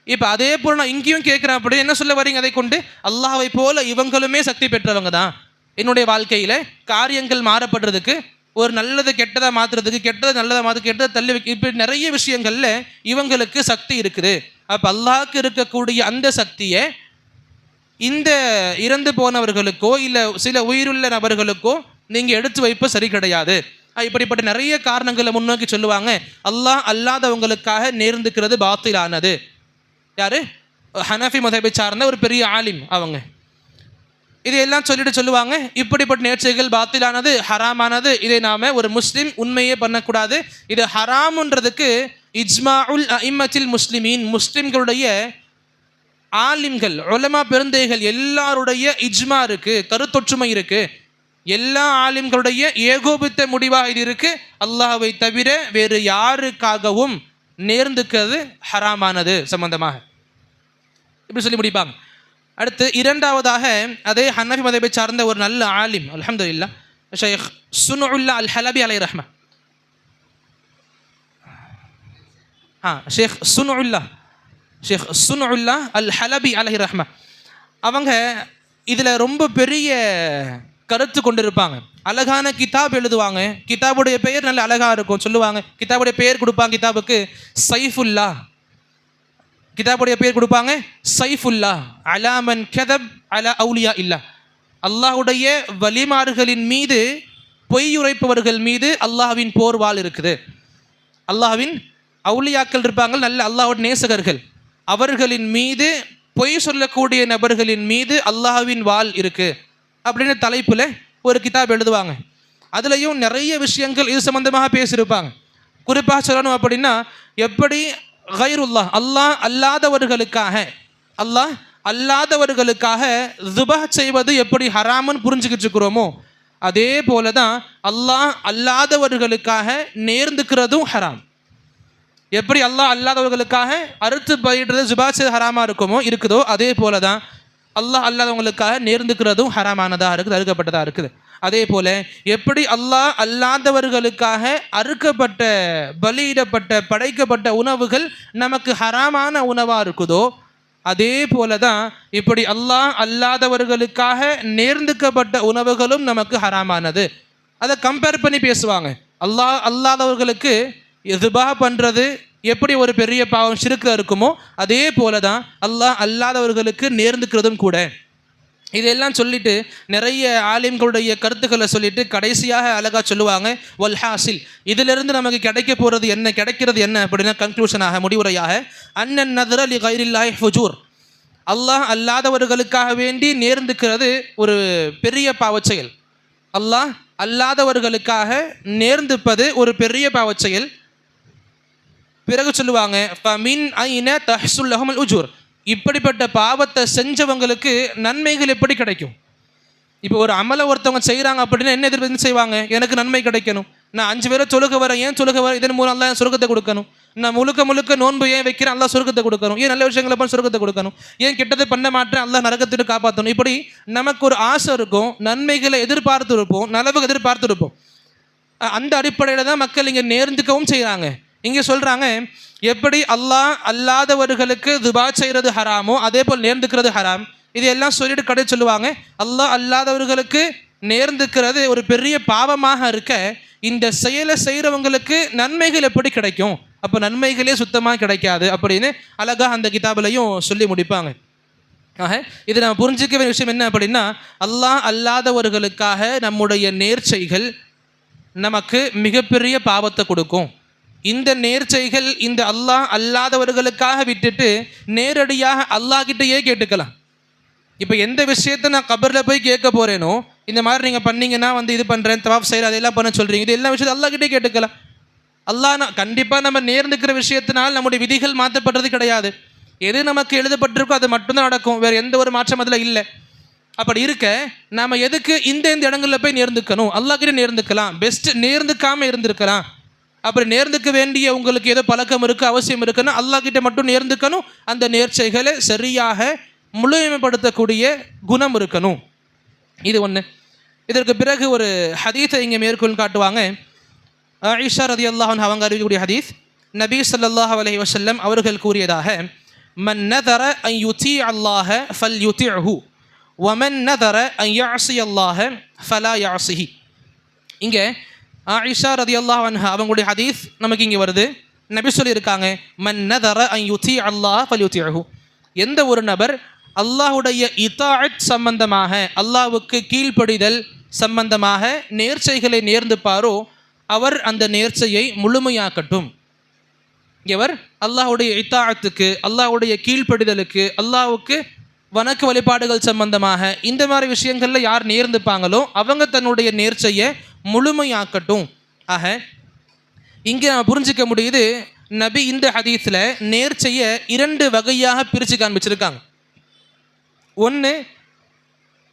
A: இப்போ அதே போல் நான் இங்கேயும் கேட்குறேன். அப்படி என்ன சொல்ல வரீங்க? அதை கொண்டு அல்லாஹ்வை போல இவங்களுமே சக்தி பெற்றவங்க தான். என்னுடைய வாழ்க்கையில் காரியங்கள் மாறப்படுறதுக்கு, ஒரு நல்லது கெட்டதாக மாற்றுறதுக்கு, கெட்டதை நல்லதாக மாற்ற, கெட்டதை தள்ளி வைக்க, இப்படி நிறைய விஷயங்களில் இவங்களுக்கு சக்தி இருக்குது. அப்போ அல்லாஹ்க்கு இருக்கக்கூடிய அந்த சக்தியை இந்த இறந்து போனவர்களுக்கோ இல்லை சில உயிருள்ள நபர்களுக்கோ நீங்கள் எடுத்து வைப்ப சரி கிடையாது. இப்படிப்பட்ட நிறைய காரணங்களை முன்னோக்கி சொல்லுவாங்க. அல்லாஹ் அல்லாதவங்களுக்காக நேர்ந்துக்கிறது பாத்திலானது. யார்? ஹனஃபி மதஹபை சார்ந்த ஒரு பெரிய ஆலிம் அவங்க. இதையெல்லாம் சொல்லுவாங்க, இப்படிப்பட்ட நேர்ச்சைகள் பாத்திலானது, ஹராமானது, இதை நாம் ஒரு முஸ்லீம் உண்மையே பண்ணக்கூடாது. இது ஹராமுன்றதுக்கு இஜ்மாஉல் அஇம்மத்தில் முஸ்லிமீன், முஸ்லிம்களுடைய ஆலிம்கள், உலமா பெருந்தைகள் எல்லாருடைய இஜ்மா இருக்குது, கருத்தொற்றுமை இருக்குது. எல்லா ஆலிம்களுடைய ஏகோபித்த முடிவாக இது இருக்குது. அல்லாஹ்வை தவிர வேறு யாருக்காகவும் நேர்ந்துக்கிறது ஹராமானது சம்பந்தமாக இப்படி சொல்லி முடிப்பாங்க. அடுத்து 2வதாக அதே ஹனஃபி மதஹபை சார்ந்த ஒரு நல்ல ஆலிம், அல்ஹம்துலில்லாஹ், ஷேக் சுன்உல்லா அல் ஹலபி அலைஹி ரஹ்மா. ஷேக் சுன்உல்லா அல் ஹலபி அலைஹி ரஹ்மா அவங்க இதில் ரொம்ப பெரிய கருத்து கொண்டு இருப்பாங்க. அழகான கிதாப் எழுதுவாங்க. கிதாபுடைய பெயர் நல்ல அழகாக இருக்கும். சொல்லுவாங்க, கிதாபுடைய பெயர் கொடுப்பாங்க கிதாபுக்கு சைஃபுல்லா. கிதாபுடைய பெயர் கொடுப்பாங்க சைஃபுல்லா அலாமன் கதப் அலா அவுலியா இல்லா. அல்லாஹுடைய வலிமார்களின் மீது, பொய்யுரைப்பவர்கள் மீது அல்லாஹ்வின் போர்வாள் இருக்குது. அல்லாஹ்வின் அவுலியாக்கள் இருப்பாங்க, நல்ல அல்லாஹ்வுடைய நேசகர்கள், அவர்களின் மீது, பொய் சொல்லக்கூடிய நபர்களின் மீது அல்லாஹ்வின் வாள் இருக்கு அப்படின்னு தலைப்பில் ஒரு கிதாப் எழுதுவாங்க. அதுலேயும் நிறைய விஷயங்கள் இது சம்பந்தமாக பேசியிருப்பாங்க. குறிப்பாக சொல்லணும் அப்படின்னா, எப்படி கைருல்லாஹ் அல்லாஹ் அல்லாதவர்களுக்காக துபஹ் செய்வது எப்படி ஹராமுன்னு புரிஞ்சுக்கிட்டு இருக்கிறோமோ, அதே போல தான் அல்லாஹ் அல்லாதவர்களுக்காக நேர்ந்துக்கிறதும் ஹராம். எப்படி அல்லாஹ் அல்லாதவர்களுக்காக அறுத்து பயிடுறது ஜுபா செய்து ஹராமாக இருக்குதோ, அதே போல தான் அல்லாஹ் அல்லாதவங்களுக்காக நேர்ந்துக்கிறதும் ஹராமானதாக இருக்குது, அறுக்கப்பட்டதாக இருக்குது. அதே போல் எப்படி அல்லாஹ் அல்லாதவர்களுக்காக அறுக்கப்பட்ட, பலியிடப்பட்ட, படைக்கப்பட்ட உணவுகள் நமக்கு ஹராமான உணவாக இருக்குதோ, அதே போல தான் இப்படி அல்லாஹ் அல்லாதவர்களுக்காக நேர்ந்துக்கப்பட்ட உணவுகளும் நமக்கு ஹராமானது. அதை கம்பேர் பண்ணி பேசுவாங்க. அல்லாஹ் அல்லாதவர்களுக்கு இதுபாக பண்ணுறது எப்படி ஒரு பெரிய பாவம் ஷிர்க்ல இருக்குமோ, அதே போல தான் அல்லாஹ் அல்லாதவர்களுக்கு நேர்ந்துக்கிறதும் கூட. இதெல்லாம் சொல்லிட்டு நிறைய ஆலிம்களுடைய கருத்துக்களை சொல்லிட்டு கடைசியாக அழகாக சொல்லுவாங்க, வல்ஹாசில், இதிலிருந்து நமக்கு கிடைக்கிறது என்ன அப்படின்னா, கன்க்ளூஷனாக, முடிவுரையாக, அன்னன் நதர லி கைரில்லாஹி ஃபுஜூர், அல்லாஹ் அல்லாதவர்களுக்காக வேண்டி நேர்ந்துக்கிறது ஒரு பெரிய பாவச் செயல். அல்லாஹ் அல்லாதவர்களுக்காக நேர்ந்துப்பது ஒரு பெரிய பாவச் செயல். பிறகு சொல்லுவாங்க, ஃபமின் ஐன தஹ்சுல் லஹுல் உஜூர், இப்படிப்பட்ட பாவத்தை செஞ்சவங்களுக்கு நன்மைகள் எப்படி கிடைக்கும்? இப்போ ஒரு அமலை ஒருத்தவங்க செய்கிறாங்க அப்படின்னா என்ன எதிர்பார்த்து செய்வாங்க? எனக்கு நன்மை கிடைக்கணும், நான் 5 பேரை தொழுக வரேன், ஏன் தொழுக வரேன், இதன் மூலம் அல்லாஹ் சொர்க்கத்தை கொடுக்கணும், நான் முழுக்க நோன்பு ஏன் வைக்கிறேன், அல்லாஹ் சொர்க்கத்தை கொடுக்கணும், ஏன் நல்ல விஷயங்களை பண்ண சொர்க்கத்தை கொடுக்கணும், ஏன் கெட்டதை பண்ண மாட்டேன், அல்லாஹ் நரகத்திட்டு காப்பாற்றணும். இப்படி நமக்கு ஒரு ஆசை இருக்கும், நன்மைகளை எதிர்பார்த்து இருப்போம், நலவு எதிர்பார்த்து இருப்போம். அந்த அடிப்படையில் தான் மக்கள் இங்கே நேர்ந்துக்கவும் செய்கிறாங்க. இங்கே சொல்கிறாங்க, எப்படி அல்லாஹ் அல்லாதவர்களுக்கு துபா செய்கிறது ஹராமோ, அதே போல் நேர்ந்துக்கிறது ஹராம். இது எல்லாம் சொல்லிட்டு கடை சொல்லுவாங்க, அல்லாஹ் அல்லாதவர்களுக்கு நேர்ந்துக்கிறது ஒரு பெரிய பாவமாக இருக்க, இந்த செயலை செய்கிறவங்களுக்கு நன்மைகள் எப்படி கிடைக்கும்? அப்போ நன்மைகளே சுத்தமாக கிடைக்காது அப்படின்னு அழகாக அந்த கிதாபிலையும் சொல்லி முடிப்பாங்க. ஆக இது நம்ம புரிஞ்சிக்க வேண்டிய விஷயம் என்ன அப்படின்னா, அல்லாஹ் அல்லாதவர்களுக்காக நம்முடைய நேர்ச்சைகள் நமக்கு மிகப்பெரிய பாவத்தை கொடுக்கும். இந்த நேர்ச்சைகள் இந்த அல்லாஹ் அல்லாதவர்களுக்காக விட்டுட்டு நேரடியாக அல்லாஹ் கிட்டேயே கேட்டுக்கலாம். இப்போ எந்த விஷயத்தை நான் கபரில் போய் கேட்க போகிறேனோ, இந்த மாதிரி நீங்கள் பண்ணீங்கன்னா இது பண்ணுறேன், தவாஃப் செய்கிறேன், அதெல்லாம் பண்ண சொல்கிறீங்க, இது எல்லா விஷயத்தையும் அல்லாஹ் கிட்டே கேட்டுக்கலாம். அல்லாஹ் கண்டிப்பாக நம்ம நேர்ந்துக்கிற விஷயத்தினால் நம்முடைய விதிகள் மாற்றப்படுறது கிடையாது. எது நமக்கு எழுதப்பட்டிருக்கோ அது மட்டும்தான் நடக்கும், வேறு எந்த ஒரு மாற்றம் அதில் இல்லை. அப்படி இருக்க நாம் எதுக்கு இந்த இடங்களில் போய் நேர்ந்துக்கணும்? அல்லாஹ் கிட்டே நேர்ந்துக்கலாம், பெஸ்ட் நேர்ந்துக்காமல் இருந்திருக்கலாம். அப்படி நேர்ந்துக்க வேண்டிய உங்களுக்கு ஏதோ பழக்கம் இருக்குது, அவசியம் இருக்குன்னா அல்லாஹ் கிட்ட மட்டும் நேர்ந்துக்கணும். அந்த நேர்ச்சைகளை சரியாக முழுமைப்படுத்தக்கூடிய குணம் இருக்கணும். இது ஒன்று. இதற்கு பிறகு ஒரு ஹதீஸை இங்கே மேற்கோள் காட்டுவாங்க. ஆயிஷா ரலியல்லாஹு அன்ஹா அவங்க அறிவிக்கக்கூடிய ஹதீஸ், நபி ஸல்லல்லாஹு அலைஹி வஸல்லம் அவர்கள் கூறியதாக, மன் நதர அன் யுதி அல்லாஹ ஃபல் யுதிஹு வமன் நதர அன் யஅஸி அல்லாஹ ஃபலா யஅஸிஹி. இங்கே ஆயிஷா ரலியல்லாஹு அன்ஹா அவங்களுடைய ஹதீஸ் நமக்கு இங்கே வருது. நபி சொல்லியிருக்காங்க, மன் நதர அன் யுதி அல்லாஹ ஃபல் யுதிஹு, எந்த ஒரு நபர் அல்லாஹுடைய இதாஅத் சம்பந்தமாக, அல்லாஹ்வுக்கு கீழ்ப்படிதல் சம்பந்தமாக நேர்ச்சைகளை நேர்ந்துப்பாரோ, அவர் அந்த நேர்ச்சையை முழுமையாக்கட்டும். இவர் அல்லாஹுடைய இதாஅத்துக்கு, அல்லாஹுடைய கீழ்ப்படிதலுக்கு, அல்லாஹ்வுக்கு வணக்க வழிபாடுகள் சம்பந்தமாக இந்த மாதிரி விஷயங்களில் யார் நேர்ந்துப்பாங்களோ அவங்க தன்னுடைய நேர்ச்சையை முழுமையாக்கட்டும். ஆக இங்கே நம்ம புரிஞ்சிக்க முடியுது, நபி இந்த ஹதீஸில் நேர்ச்சையை 2 வகையாக பிரித்து காண்பிச்சிருக்காங்க. ஒன்று,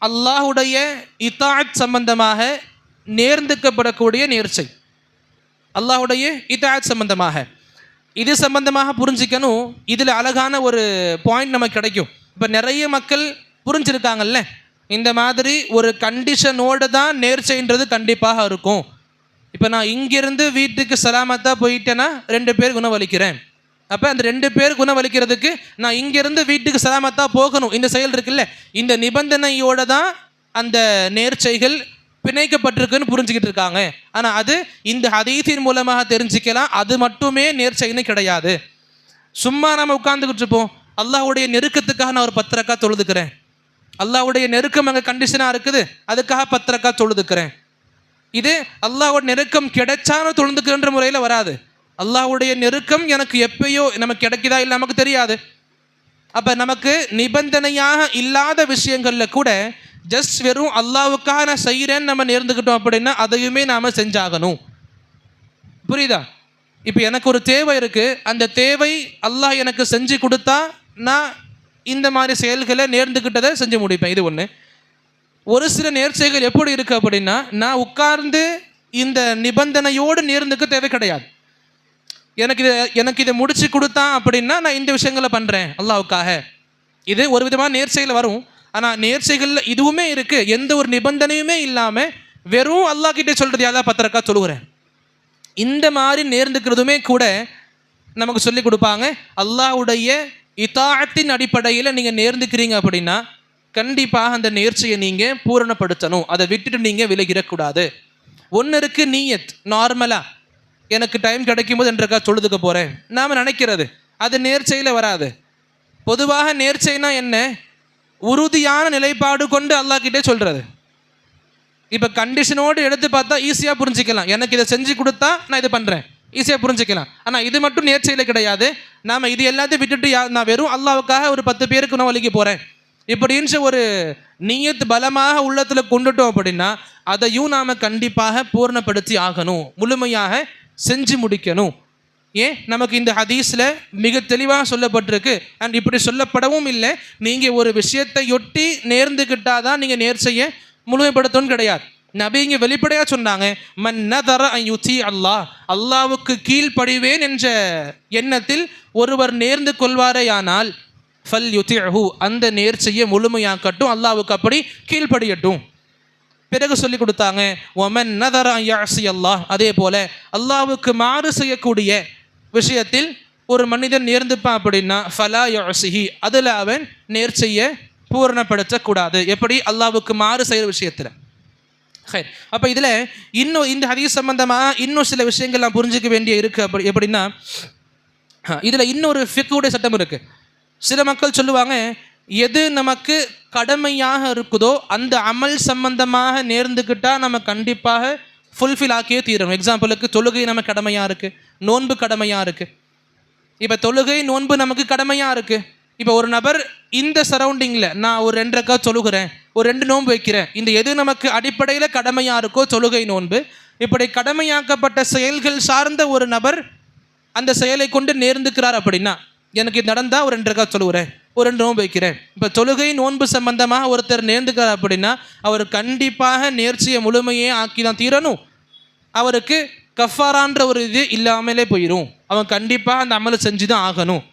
A: அல்லாஹுடைய இதாஅத் சம்பந்தமாக நேர்ந்துக்கப்படக்கூடிய நேர்ச்சை, அல்லாஹுடைய இதாஅத் சம்பந்தமாக. இது சம்பந்தமாக புரிஞ்சிக்கணும். இதில் அழகான ஒரு பாயிண்ட் நமக்கு கிடைக்கும். இப்போ நிறைய மக்கள் புரிஞ்சிருக்காங்கல்ல, இந்த மாதிரி ஒரு கண்டிஷனோடு தான் நேர்ச்சைன்றது கண்டிப்பாக இருக்கும். இப்போ நான் இங்கிருந்து வீட்டுக்கு சலாமத்தாக போயிட்டேன்னா 2 பேருக்கு உணவளிக்கிறேன், அப்போ அந்த 2 பேர் குணவளிக்கிறதுக்கு நான் இங்கேருந்து வீட்டுக்கு சலாமத்தாக போகணும், இந்த செயல் இருக்குல்ல, இந்த நிபந்தனையோடு தான் அந்த நேர்ச்சைகள் பிணைக்கப்பட்டிருக்குன்னு புரிஞ்சுக்கிட்டு இருக்காங்க. ஆனால் அது இந்த ஹதீஸின் மூலமாக தெரிஞ்சுக்கலாம், அது மட்டுமே நேர்ச்சைன்னு கிடையாது. சும்மா நம்ம உட்கார்ந்துக்கிட்டு இருப்போம், அல்லாஹ்வுடைய நெருக்கத்துக்காக நான் ஒரு 10 ரக்காத் தொழுதுக்கிறேன், அல்லாஹ்வுடைய நெருக்கம் அங்கே கண்டிஷனாக இருக்குது, அதுக்காக 10 ரக்காத் தொழுதுக்கிறேன். இது அல்லாஹ்வோட நெருக்கம் கிடைச்சாலும் தொழுதுக்கிறன்ற முறையில் வராது. அல்லாஹ்வுடைய நெருக்கம் எனக்கு எப்பயோ நமக்கு கிடைக்குதா இல்லை நமக்கு தெரியாது. அப்போ நமக்கு நிபந்தனையாக இல்லாத விஷயங்களில் கூட ஜஸ்ட் வெறும் அல்லாஹ்வுக்காக நான் செய்கிறேன்னு நம்ம நேர்ந்துக்கிட்டோம் அப்படின்னா அதையுமே நாம் செஞ்சாகணும். புரியுதா? இப்போ எனக்கு ஒரு தேவை இருக்குது, அந்த தேவை அல்லாஹ் எனக்கு செஞ்சு கொடுத்தா நான் இந்த மாதிரி செயல்களை நேர்ந்துக்கிட்டதை செஞ்சு முடிப்பேன். இது ஒன்று. ஒரு சில நேர்ச்சைகள் எப்படி இருக்குது அப்படின்னா, நான் உட்கார்ந்து இந்த நிபந்தனையோடு நேர்ந்துக்க தேவை கிடையாது. எனக்கு இதை முடிச்சு கொடுத்தான் அப்படின்னா நான் இந்த விஷயங்களை பண்ணுறேன் அல்லாஹ்வுக்காக. இது ஒரு விதமான நேர்ச்சையில் வரும். ஆனால் நேர்ச்சைகளில் இதுவுமே இருக்குது, எந்த ஒரு நிபந்தனையுமே இல்லாமல் வெறும் அல்லாஹ் கிட்டே சொல்கிறது, யாரா 10 ரக்காத் சொல்லுகிறேன், இந்த மாதிரி நேர்ந்துக்கிறதுமே கூட நமக்கு சொல்லி கொடுப்பாங்க. அல்லாஹ்வுடைய இதாஅத்தின் அடிப்படையில் நீங்கள் நேர்ந்துக்கிறீங்க அப்படின்னா கண்டிப்பாக அந்த நேர்ச்சையை நீங்கள் பூரணப்படுத்தணும், அதை விட்டுட்டு நீங்கள் விலகிடக்கூடாது. ஒன்று இருக்குது நீயத், நார்மலாக எனக்கு டைம் கிடைக்கும் போது என்றக்கா தொழுதுக்க போகிறேன் நாம் நினைக்கிறது, அது நேர்ச்சையில் வராது. பொதுவாக நேர்ச்சைனா என்ன? உறுதியான நிலைப்பாடு கொண்டு அல்லாஹ் கிட்டே சொல்கிறது. இப்போ கண்டிஷனோடு எடுத்து பார்த்தா ஈஸியாக புரிஞ்சிக்கலாம், எனக்கு இதை செஞ்சு கொடுத்தா நான் இது பண்ணுறேன், ஈஸியாக புரிஞ்சிக்கலாம். ஆனால் இது மட்டும் நேர்ச்சையில் கிடையாது. நாம் இது எல்லாத்தையும் விட்டுட்டு நான் வெறும் அல்லாஹ்வுக்காக ஒரு 10 பேருக்கு நான் வலிக்கு போகிறேன் இப்படின்ற ஒரு நியத் பலமாக உள்ளத்தில் கொண்டுட்டோம் அப்படின்னா அதையும் நாம் கண்டிப்பாக பூர்ணப்படுத்தி ஆகணும், முழுமையாக செஞ்சு முடிக்கணும். ஏன் நமக்கு இந்த ஹதீஸில் மிக தெளிவாக சொல்லப்பட்டிருக்கு. அண்ட் இப்படி சொல்லப்படவும் இல்லை, நீங்கள் ஒரு விஷயத்தையொட்டி நேர்ந்துக்கிட்டாதான் நீங்கள் நேர்ச்சையை முழுமைப்படுத்தணும்னு கிடையாது. நபி இங்கே வெளிப்படையாக சொன்னாங்க, மன் நதர அன் யுதி அல்லாஹ், அல்லாஹ்வுக்கு கீழ்ப்படிவேன் என்ற எண்ணத்தில் ஒருவர் நேர்ந்து கொள்வாரேயானால் ஃபல் யுதிஹு, அந்த நேர்ச்சையை முழுமையாக்கட்டும், அல்லாஹ்வுக்கு அப்படி கீழ்ப்படியட்டும். பிறகு சொல்லி கொடுத்தாங்க, ஒமன் நதர அன் யஅஸி அல்லாஹ், அதே போல அல்லாஹ்வுக்கு மாறு செய்யக்கூடிய விஷயத்தில் ஒரு மனிதன் நேர்ந்துப்பான் அப்படின்னா ஃபலா யஅஸிஹி, அதில் அவன் நேர்ச்சையை பூரணப்படுத்தக்கூடாது. எப்படி? அல்லாஹ்வுக்கு மாறு செய்கிற விஷயத்தில். அப்போ இதில் இன்னும் இந்த ஹதீஸ் சம்பந்தமாக இன்னும் சில விஷயங்கள் நான் புரிஞ்சிக்க வேண்டிய இருக்குது. அப்படி எப்படின்னா, இதில் இன்னொரு ஃபிக்ஹுடைய சட்டம் இருக்குது. சில மக்கள் சொல்லுவாங்க, எது நமக்கு கடமையாக இருக்குதோ அந்த அமல் சம்பந்தமாக நேர்ந்துக்கிட்டால் நம்ம கண்டிப்பாக ஃபுல்ஃபில் ஆக்கியே தீரணும். எக்ஸாம்பிளுக்கு தொழுகை நமக்கு கடமையாக இருக்குது, நோன்பு கடமையாக இருக்குது. இப்போ தொழுகை நோன்பு நமக்கு கடமையாக இருக்குது. இப்போ ஒரு நபர் இந்த சரௌண்டிங்கில் நான் ஒரு 2 ரக்காத் தொழுகிறேன், ஒரு 2 நோன்பு வைக்கிறேன், இந்த எது நமக்கு அடிப்படையில் கடமையாக இருக்கோ தொழுகை நோன்பு, இப்படி கடமையாக்கப்பட்ட செயல்கள் சார்ந்த ஒரு நபர் அந்த செயலை கொண்டு நேர்ந்துக்கிறார் அப்படின்னா, எனக்கு இது நடந்தால் ஒரு 2 ரக்காத் தொழுகிறேன், ஒரு 2 நோன்பு வைக்கிறேன். இப்போ தொழுகை நோன்பு சம்பந்தமாக ஒருத்தர் நேர்ந்துக்கிறார் அப்படின்னா அவர் கண்டிப்பாக நேர்ச்சியை முழுமையே ஆக்கி தான் தீரணும். அவருக்கு கஃபாரான்ற ஒரு இது இல்லாமலே போயிடும், அவன் கண்டிப்பாக அந்த அமலை செஞ்சு தான் ஆகணும்.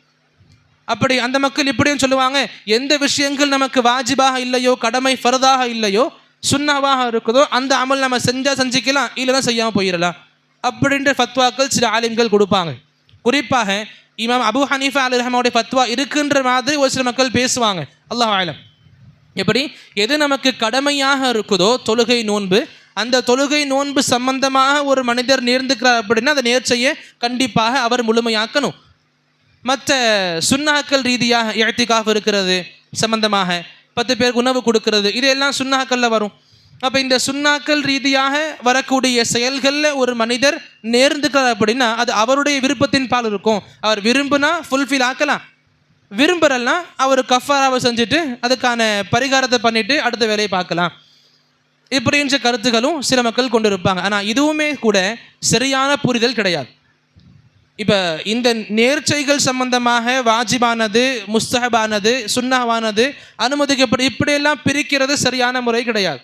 A: அப்படி அந்த மக்கள் இப்படியும் சொல்லுவாங்க, எந்த விஷயங்கள் நமக்கு வாஜிபாக இல்லையோ, கடமை ஃபர்தாக இல்லையோ, சுன்னாவாக இருக்குதோ அந்த அமல் நம்ம செஞ்சால் செஞ்சுக்கலாம், இல்லைன்னா செய்யாமல் போயிடலாம் அப்படின்ற ஃபத்வாக்கள் சில ஆலிம்கள் கொடுப்பாங்க. குறிப்பாக இமாம் அபு ஹனீஃபா அலைஹிஸ்ஸலாமுடைய ஃபத்வா இருக்குன்ற மாதிரி ஒரு சில மக்கள் பேசுவாங்க. அல்லாஹ் ஆலம். எப்படி? எது நமக்கு கடமையாக இருக்குதோ தொழுகை நோன்பு, அந்த தொழுகை நோன்பு சம்பந்தமாக ஒரு மனிதர் நேர்ந்துக்கிறார் அப்படின்னா அந்த நேர்ச்சையை கண்டிப்பாக அவர் முழுமையாக்கணும். மற்ற சுன்னாக்கள் ரீதியாக இஅ்திகாஃப் இருக்கிறது சம்பந்தமாக 10 பேருக்கு உணவு கொடுக்கறது, இதெல்லாம் சுன்னாக்களில் வரும். அப்போ இந்த சுன்னாக்கள் ரீதியாக வரக்கூடிய செயல்களில் ஒரு மனிதர் நேர்ந்துக்கிறார் அப்படின்னா அது அவருடைய விருப்பத்தின் பால் இருக்கும். அவர் விரும்புனா ஃபுல்ஃபில் ஆக்கலாம், விரும்புறலாம் அவர் கஃபாராவை செஞ்சுட்டு அதுக்கான பரிகாரத்தை பண்ணிவிட்டு அடுத்த வேலையை பார்க்கலாம். இப்படின்ற கருத்துக்களும் சில மக்கள் கொண்டு இருப்பாங்க. ஆனால் இதுவுமே கூட சரியான புரிதல் கிடையாது. இப்போ இந்த நேர்ச்சைகள் சம்பந்தமாக வாஜிபானது, முஸ்தஹபானது, சுன்னஹானது, அனுமதிக்கப்படி இப்படியெல்லாம் பிரிக்கிறது சரியான முறை கிடையாது.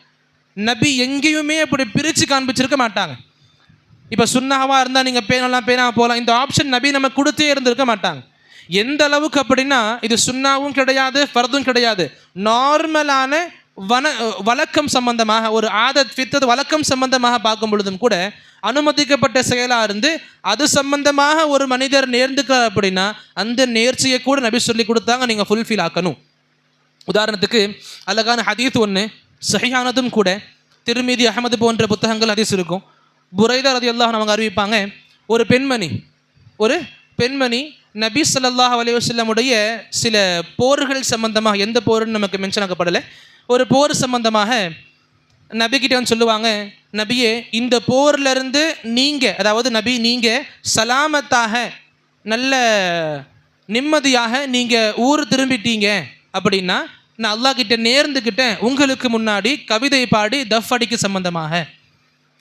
A: நபி எங்கேயுமே அப்படி பிரித்து காண்பிச்சிருக்க மாட்டாங்க. இப்போ சுன்னஹாவாக இருந்தால் நீங்கள் பேனெல்லாம் பேனா போகலாம், இந்த ஆப்ஷன் நபி நம்ம கொடுத்தே இருந்திருக்க மாட்டாங்க. எந்த அளவுக்கு அப்படின்னா இது சுன்னாவும் கிடையாது, ஃபர்தும் கிடையாது, நார்மலான வழக்கம் சம்பந்தமாக ஒரு ஆதத் ஃபித்தத் வழக்கம் சம்பந்தமாக பார்க்கும் பொழுதும் கூட அனுமதிக்கப்பட்ட செயலாக இருந்து அது சம்பந்தமாக ஒரு மனிதர் நேர்ந்துக்கிறார் அப்படின்னா அந்த நேர்ச்சியை கூட நபி சொல்லி கொடுத்தாங்க, நீங்கள் ஃபுல்ஃபில் ஆக்கணும். உதாரணத்துக்கு அழகான ஹதீஸ் ஒன்று சஹீஹானதும் கூட, திர்மிதி, அஹமது போன்ற புத்தகங்கள் ஹதீஸ் இருக்கும். புரைதா ரலியல்லாஹு அன்ஹு அவங்க அறிவிப்பாங்க, ஒரு பெண்மணி நபி ஸல்லல்லாஹு அலைஹி வஸல்லமுடைய சில போர்கள் சம்பந்தமாக, எந்த போர்னு நமக்கு மென்ஷன் ஆக்கப்படலை, ஒரு போர் சம்பந்தமாக நபிக்கிட்ட வந்து சொல்லுவாங்க, நபியே இந்த போர்லேருந்து நீங்கள், அதாவது நபி நீங்கள் சலாமத்தாக நல்ல நிம்மதியாக நீங்கள் ஊர் திரும்பிட்டீங்க அப்படின்னா நான் அல்லாஹ் கிட்ட நேர்ந்துக்கிட்டேன் உங்களுக்கு முன்னாடி கவிதை பாடி தஃப் அடிக்க சம்பந்தமாக.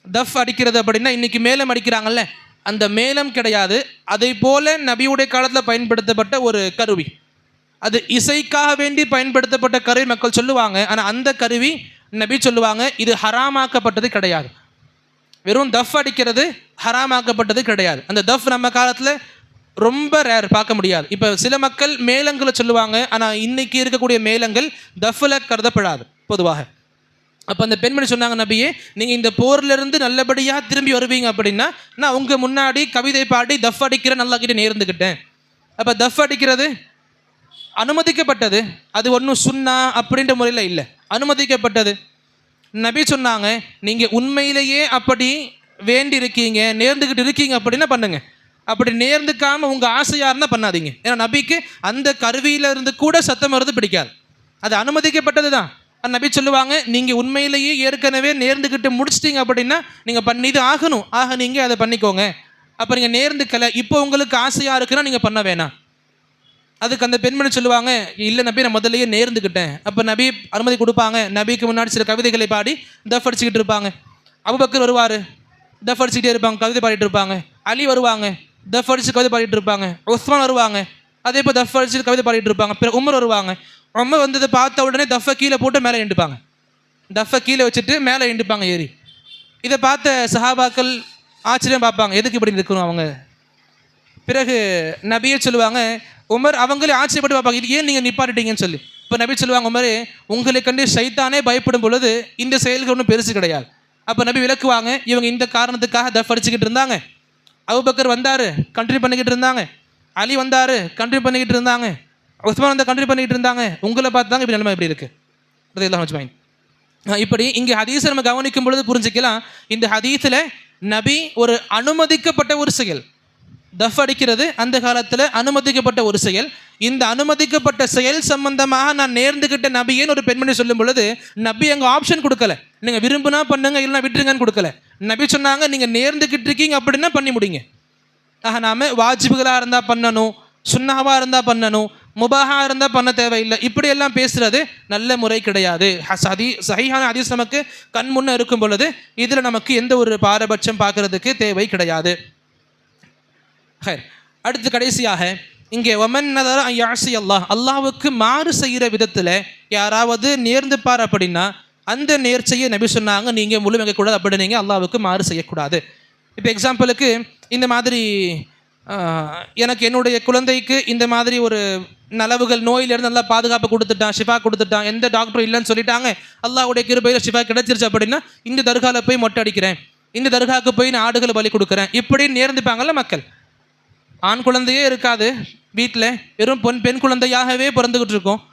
A: தஃப் அடிக்கிறது அப்படின்னா இன்றைக்கி மேளம் அடிக்கிறாங்கல்ல, அந்த மேளம் கிடையாது. அதை போல நபியுடைய காலத்தில் பயன்படுத்தப்பட்ட ஒரு கருவி, அது இசைக்காக வேண்டி பயன்படுத்தப்பட்ட கருவி மக்கள் சொல்லுவாங்க. ஆனால் அந்த கருவி நபி சொல்லுவாங்க இது ஹராமாக்கப்பட்டது கிடையாது. வெறும் தஃப் அடிக்கிறது ஹராமாக்கப்பட்டது கிடையாது. அந்த தஃப் நம்ம காலத்தில் ரொம்ப ரேர், பார்க்க முடியாது. இப்போ சில மக்கள் மேளங்களை சொல்லுவாங்க, ஆனால் இன்றைக்கி இருக்கக்கூடிய மேளங்கள் தஃப்பில் கருதப்படாது பொதுவாக. அப்போ அந்த பெண்மணி சொன்னாங்க, நபியே நீங்கள் இந்த போர்லேருந்து நல்லபடியாக திரும்பி வருவீங்க அப்படின்னா நான் உங்கள் முன்னாடி கவிதை பாடி தஃப் அடிக்கிற நல்லா கிட்டே நேர்ந்துக்கிட்டேன். அப்போ தஃப் அடிக்கிறது அனுமதிக்கப்பட்டது, அது ஒன்றும் சுன்னா அப்படின்ற முறையில் இல்லை, அனுமதிக்கப்பட்டது. நபி சொன்னாங்க நீங்கள் உண்மையிலேயே அப்படி வேண்டி இருக்கீங்க, நேர்ந்துக்கிட்டு இருக்கீங்க அப்படின்னா பண்ணுங்க, அப்படி நேர்ந்துக்காமல் உங்கள் ஆசையாக இருந்தால் பண்ணாதீங்க. ஏன்னா நபிக்கு அந்த கருவியிலிருந்து கூட சத்தம் வருது பிடிக்காது, அது அனுமதிக்கப்பட்டது தான். நபி சொல்லுவாங்க நீங்கள் உண்மையிலேயே ஏற்கனவே நேர்ந்துக்கிட்டு முடிச்சிட்டிங்க அப்படின்னா நீங்கள் பண்ணிது ஆகணும், நீங்கள் அதை பண்ணிக்கோங்க. அப்போ நீங்கள் நேர்ந்துக்கலை, இப்போ உங்களுக்கு ஆசையாக இருக்குன்னா நீங்கள் பண்ண வேணாம். அதுக்கு அந்த பெண்மணி சொல்லுவாங்க, இல்லை நபி நான் முதல்லையே நேர்ந்துக்கிட்டேன். அப்போ நபி அனுமதி கொடுப்பாங்க. நபிக்கு முன்னாடி சில கவிதைகளை பாடி தஃப் அடிச்சுக்கிட்டு இருப்பாங்க. அபூபக்கர் வருவார், தஃப் அடிச்சுக்கிட்டே இருப்பாங்க, கவிதை பாடிட்டு இருப்பாங்க. அலி வருவாங்க, தஃப் அடிச்சு கவிதை பாடிட்டு இருப்பாங்க. உஸ்மான் வருவாங்க, அதே இப்போ தஃப் அடிச்சு கவிதை பாடிட்டு இருப்பாங்க. பிறகு உமர் வருவாங்க. உமர் வந்ததை பார்த்த உடனே தஃப்பை கீழே போட்டு மேலே எழுந்துப்பாங்க, தஃப்பை கீழே வச்சுட்டு மேலே எழுந்துப்பாங்க ஏறி. இதை பார்த்த சஹாபாக்கள் ஆச்சரியம் பார்ப்பாங்க, எதுக்கு இப்படி இருக்கணும் அவங்க. பிறகு நபியே சொல்லுவாங்க, உமர் அவங்களே ஆச்சரியப்பட்டு பார்ப்பாங்க, இது ஏன் நீங்கள் நிப்பாட்டிட்டீங்கன்னு சொல்லி. இப்போ நபி சொல்லுவாங்க, உமர் உங்களை கண்டு ஷைத்தானே பயப்படும் பொழுது இந்த செயல்கள் ஒன்றும் பெருசு கிடையாது. அப்போ நபி விளக்குவாங்க, இவங்க இந்த காரணத்துக்காக தஃப் அடிச்சுக்கிட்டு இருந்தாங்க. அபூபக்கர் வந்தார், கண்டினியூ பண்ணிக்கிட்டு இருந்தாங்க. அலி வந்தார், கண்டினியூ பண்ணிக்கிட்டு இருந்தாங்க. உஸ்மான் வந்து கண்டினியூ பண்ணிக்கிட்டு இருந்தாங்க. உங்களை பார்த்து தாங்க இப்போ நிலைமை எப்படி இருக்குது. இப்படி இங்கே ஹதீஸை நம்ம கவனிக்கும் பொழுது புரிஞ்சுக்கலாம், இந்த ஹதீஸில் நபி ஒரு அனுமதிக்கப்பட்ட ஒரு செயல், தஃப் அடிக்கிறது அந்த காலத்தில் அனுமதிக்கப்பட்ட ஒரு செயல். இந்த அனுமதிக்கப்பட்ட செயல் சம்பந்தமாக நான் நேர்ந்துக்கிட்ட நபியேன்னு ஒரு பெண்மணி சொல்லும் பொழுது நபி அங்கே ஆப்ஷன் கொடுக்கல, நீங்கள் விரும்புனா பண்ணுங்க இல்லைனா விட்டுருங்கன்னு கொடுக்கல. நபி சொன்னாங்க நீங்கள் நேர்ந்துக்கிட்டு இருக்கீங்க அப்படின்னா பண்ணி முடிங்க. நாம் வாஜிபுகளாக இருந்தால் பண்ணணும், சுன்னாவாக இருந்தால் பண்ணணும், முபாஹாக இருந்தால் பண்ண தேவையில்லை, இப்படியெல்லாம் பேசுகிறது நல்ல முறை கிடையாது. சஹீஹான ஹதீஸ் நமக்கு கண் முன்னே இருக்கும் பொழுது இதில் நமக்கு எந்த ஒரு பாரபட்சம் பார்க்கறதுக்கு தேவை கிடையாது. அடுத்து கடைசியாக இங்கே ஒமன் நதர யாசி அல்லாஹ், அல்லாஹ்வுக்கு மாறு செய்கிற விதத்தில் யாராவது நேர்ந்துப்பார் அப்படின்னா அந்த நேர்ச்சையை நபி சொன்னாங்க நீங்கள் முழுமைக்கூடாது, அப்படி நீங்கள் அல்லாஹ்வுக்கு மாறு செய்யக்கூடாது. இப்போ எக்ஸாம்பிளுக்கு இந்த மாதிரி எனக்கு என்னுடைய குழந்தைக்கு இந்த மாதிரி ஒரு நலவுகள் நோயிலிருந்து நல்லா பாதுகாப்பு கொடுத்துட்டான், ஷிஃபா கொடுத்துட்டான், எந்த டாக்டரும் இல்லைன்னு சொல்லிட்டாங்க, அல்லாஹ்வுடைய கிருபையில் ஷிஃபா கிடைச்சிருச்சு அப்படின்னா இந்த தர்காவில் போய் மொட்டை அடிக்கிறேன், இந்த தர்காவுக்கு போய் நான் ஆடுகளை பலி கொடுக்குறேன், இப்படி நேர்ந்துப்பாங்கல்ல மக்கள். ஆண் குழந்தையே இருக்காது வீட்டில், வெறும் பெண் குழந்தையாகவே பிறந்துக்கிட்டு இருக்கோம்.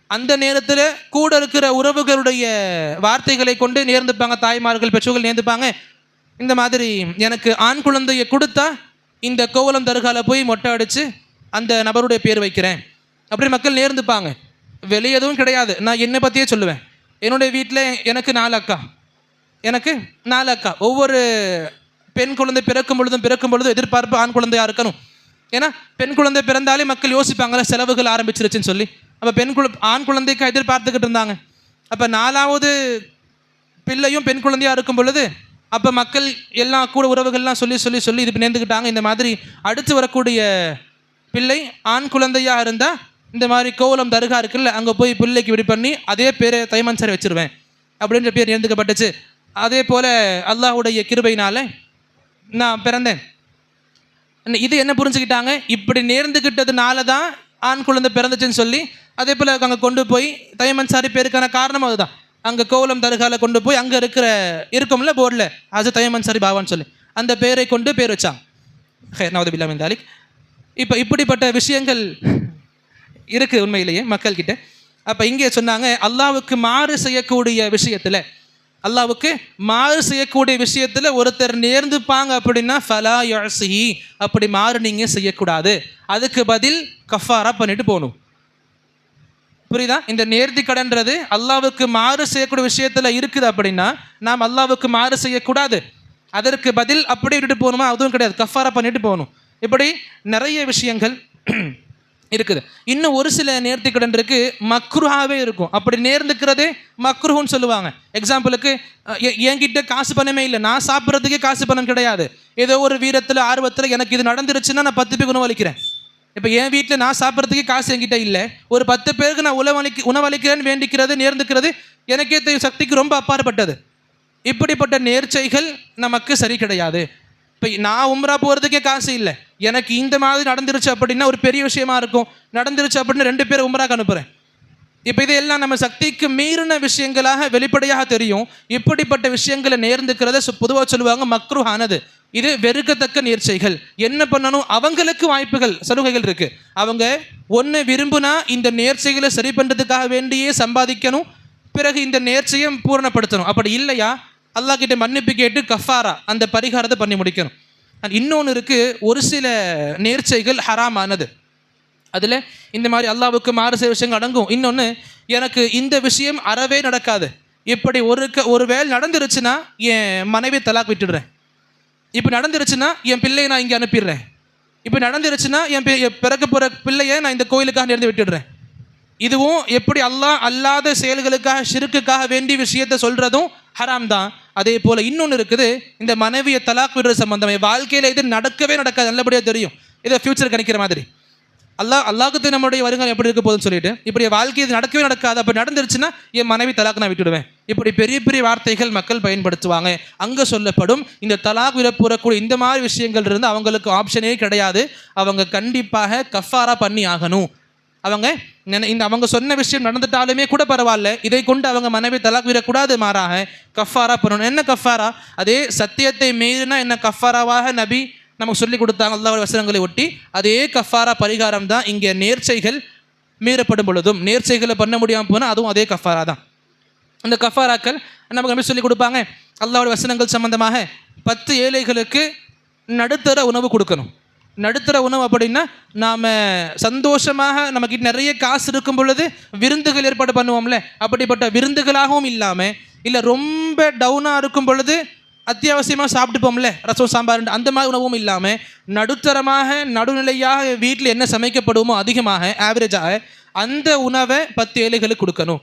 A: அந்த நேரத்தில் கூட இருக்கிற உறவுகளுடைய வார்த்தைகளை கொண்டு நேர்ந்துப்பாங்க, தாய்மார்கள் பெற்றோர்கள் நேர்ந்துப்பாங்க. இந்த மாதிரி எனக்கு ஆண் குழந்தையை கொடுத்தா இந்த கோவலம் தர்காவில் போய் மொட்டை அடித்து அந்த நபருடைய பேர் வைக்கிறேன் அப்படி மக்கள் நேர்ந்துப்பாங்க. வெளியே எதுவும் கிடையாது, நான் என்னை பற்றியே சொல்லுவேன். என்னுடைய வீட்டில் எனக்கு 4 அக்கா, ஒவ்வொரு பெண் குழந்தை பிறக்கும் பொழுதும் எதிர்பார்ப்பு ஆண் குழந்தையாக இருக்கணும். ஏன்னா பெண் குழந்தை பிறந்தாலே மக்கள் யோசிப்பாங்களே செலவுகள் ஆரம்பிச்சிருச்சுன்னு சொல்லி. அப்போ ஆண் குழந்தைக்கு எதிர்பார்த்துக்கிட்டு இருந்தாங்க. அப்போ 4வது பிள்ளையும் பெண் குழந்தையாக இருக்கும் பொழுது அப்போ மக்கள் எல்லாம் கூட உறவுகள்லாம் சொல்லி இது நேர்ந்துக்கிட்டாங்க. இந்த மாதிரி அடுத்து வரக்கூடிய பிள்ளை ஆண் குழந்தையாக இருந்தால் இந்த மாதிரி கோவலம் தர்கா இருக்குல்ல, அங்கே போய் பிள்ளைக்கு இப்படி பண்ணி அதே பேரை தைமன்சாரி வச்சுருவேன் அப்படின்ற பேர் நேர்ந்துக்கப்பட்டுச்சு. அதே போல் அல்லாஹ்வுடைய கிருபையினால் நான் பிறந்தேன். இது என்ன புரிஞ்சுக்கிட்டாங்க, இப்படி நேர்ந்துக்கிட்டதுனால தான் ஆண் குழந்தை பிறந்துச்சுன்னு சொல்லி அதே போல் அங்கே கொண்டு போய் தைமன்சாரி பேருக்கான காரணம் அதுதான். அங்கே கோவலம் தர்காவில் கொண்டு போய் அங்கே இருக்கும்ல போர்டில் அது தைமன்சாரி பாவான்னு சொல்லி அந்த பெயரை கொண்டு பேர் வச்சாங்க. நவதுபில்லா மின் தாலிக். இப்போ இப்படிப்பட்ட விஷயங்கள் இருக்குது உண்மையிலேயே மக்கள்கிட்ட. அப்போ இங்கே சொன்னாங்க, அல்லாஹ்வுக்கு மாறு செய்யக்கூடிய விஷயத்தில், அல்லாஹ்வுக்கு மாறு செய்யக்கூடிய விஷயத்தில் ஒருத்தர் நேர்ந்துப்பாங்க அப்படின்னா ஃபலா யஸிஹி, அப்படி மாறு நீங்கள் செய்யக்கூடாது. அதுக்கு பதில் கஃபாரா பண்ணிட்டு போகணும். புரியுதா? இந்த நேர்த்தி கடன்றது அல்லாஹ்வுக்கு மாறு செய்யக்கூடிய விஷயத்தில் இருக்குது அப்படின்னா நாம் அல்லாஹ்வுக்கு மாறு செய்யக்கூடாது. அதற்கு பதில் அப்படி விட்டுட்டு போகணுமா? அதுவும் கிடையாது, கஃபாரா பண்ணிட்டு போகணும். இப்படி நிறைய விஷயங்கள் இருக்குது. இன்னும் ஒரு சில நேர்த்தி கடன் இருக்கு, மக்ருஹாவே இருக்கும். அப்படி நேர்ந்துக்கிறதே மக்ருஹுன்னு சொல்லுவாங்க. எக்ஸாம்பிளுக்கு, என்கிட்ட காசு பணமே இல்லை, நான் சாப்பிட்றதுக்கே காசு பணம் கிடையாது, ஏதோ ஒரு வீரத்தில் ஆர்வத்தில் எனக்கு இது நடந்துருச்சுன்னா நான் 10 பேருக்கு உணவளிக்கிறேன். இப்போ என் வீட்டில் நான் சாப்பிட்றதுக்கே காசு என்கிட்ட இல்லை, ஒரு 10 பேருக்கு நான் உணவளிக்கிறேன்னு வேண்டிக்கிறது, நேர்ந்துக்கிறது எனக்கே தெரியும் சக்திக்கு ரொம்ப அப்பாற்பட்டது. இப்படிப்பட்ட நேர்ச்சைகள் நமக்கு சரி கிடையாது. இப்போ நான் உம்ரா போகிறதுக்கே காசு இல்லை, எனக்கு இந்த மாதிரி நடந்துருச்சு அப்படின்னா ஒரு பெரிய விஷயமா இருக்கும். நடந்துருச்சு அப்படின்னு 2 பேர் உம்ராக்கு அனுப்புகிறேன். இப்போ இதெல்லாம் நம்ம சக்திக்கு மீறின விஷயங்களாக வெளிப்படையாக தெரியும். இப்படிப்பட்ட விஷயங்களை நேர்ந்துக்கிறத பொதுவாக சொல்லுவாங்க மக்ருஹானது. இது வெறுக்கத்தக்க நேர்ச்சைகள். என்ன பண்ணணும்? அவங்களுக்கு வாய்ப்புகள், சலுகைகள் இருக்கு. அவங்க ஒன்று விரும்புனா இந்த நேர்ச்சைகளை சரி பண்ணுறதுக்காக வேண்டியே சம்பாதிக்கணும், பிறகு இந்த நேர்ச்சையை பூரணப்படுத்தணும். அப்படி இல்லையா அல்லாஹ் கிட்ட மன்னிப்பு கேட்டு கஃபாரா, அந்த பரிகாரத்தை பண்ணி முடிக்கணும். இன்னொன்று இருக்குது, ஒரு சில நேர்ச்சைகள் ஹராமானது. அதில் இந்த மாதிரி அல்லாஹ்வுக்கு மாறு செய்ய விஷயங்கள் அடங்கும். இன்னொன்று, எனக்கு இந்த விஷயம் அறவே நடக்காது, இப்படி ஒரு வேளை நடந்துருச்சுன்னா என் மனைவி தலாக் விட்டுடுறேன், இப்போ நடந்துருச்சுன்னா என் பிள்ளையை நான் இங்கே அனுப்பிடுறேன், இப்போ நடந்துருச்சுன்னா என் பிறக்க போகிற பிள்ளையை நான் இந்த கோயிலுக்காக நேர்ந்து விட்டுடுறேன். இதுவும் எப்படி அல்லாஹ் அல்லாத செயல்களுக்காக ஷிர்க்குக்காக வேண்டிய விஷயத்தை சொல்கிறதும் ஹராம் தான். அதே போல் இன்னொன்று இருக்குது, இந்த மனைவியை தலாக் விடுற சம்பந்தமே வாழ்க்கையில் இது நடக்கவே நடக்காது, நல்லபடியாக தெரியும், இதை ஃபியூச்சர் கணிக்கிற மாதிரி. அல்லாஹ்வுக்கு நம்மளுடைய வருங்காலம் எப்படி இருக்க போகுதுன்னு சொல்லிட்டு இப்படி வாழ்க்கை இது நடக்கவே நடக்காது, அப்போ நடந்துருச்சுன்னா என் மனைவி தலாக் நான் விட்டுடுவேன். இப்படி பெரிய பெரிய வார்த்தைகள் மக்கள் பயன்படுத்துவாங்க. அங்கே சொல்லப்படும் இந்த தலாக் விடப்போறக்கூடிய இந்த மாதிரி விஷயங்கள் இருந்து அவங்களுக்கு ஆப்ஷனே கிடையாது. அவங்க கண்டிப்பாக கஃபாரா பண்ணி ஆகணும். அவங்க சொன்ன விஷயம் நடந்துட்டாலுமே கூட பரவாயில்ல, இதை கொண்டு அவங்க மனைவி தலாக் விடக்கூடாது, மாறாக கஃபாரா பண்ணணும். என்ன கஃபாரா? அதே சத்தியத்தை மீறினா என்ன கஃபாராவாக நபி நமக்கு சொல்லி கொடுத்தாங்க அல்லாஹ்வுடைய வசனங்களை ஒட்டி. அதே கஃபாரா பரிகாரம் தான் இங்கே நேர்ச்சைகள் மீறப்படும் பொழுதும், நேர்ச்சைகளை பண்ண முடியாமல் போனால் அதுவும் அதே கஃபாரா தான். அந்த கஃபாராக்கள் நமக்கு எப்படி சொல்லி கொடுப்பாங்க? அல்லாஹ்வுடைய வசனங்கள் சம்பந்தமாக 10 ஏழைகளுக்கு நடுத்தர உணவு கொடுக்கணும். நடுத்தர உணவு அப்படின்னா நாம் சந்தோஷமாக நமக்கு நிறைய காசு இருக்கும் பொழுது விருந்துகள் ஏற்பாடு பண்ணுவோம்ல, அப்படிப்பட்ட விருந்துகளாகவும் இல்லாமல், இல்லை ரொம்ப டவுனாக இருக்கும் பொழுது அத்தியாவசியமாக சாப்பிட்டுப்போம்ல ரசம் சாம்பார், அந்த மாதிரி உணவும் இல்லாமல் நடுத்தரமாக நடுநிலையாக வீட்டில் என்ன சமைக்கப்படுமோ அதிகமாக ஆவரேஜாக அந்த உணவை 10 ஏழைகளுக்கு கொடுக்கணும்.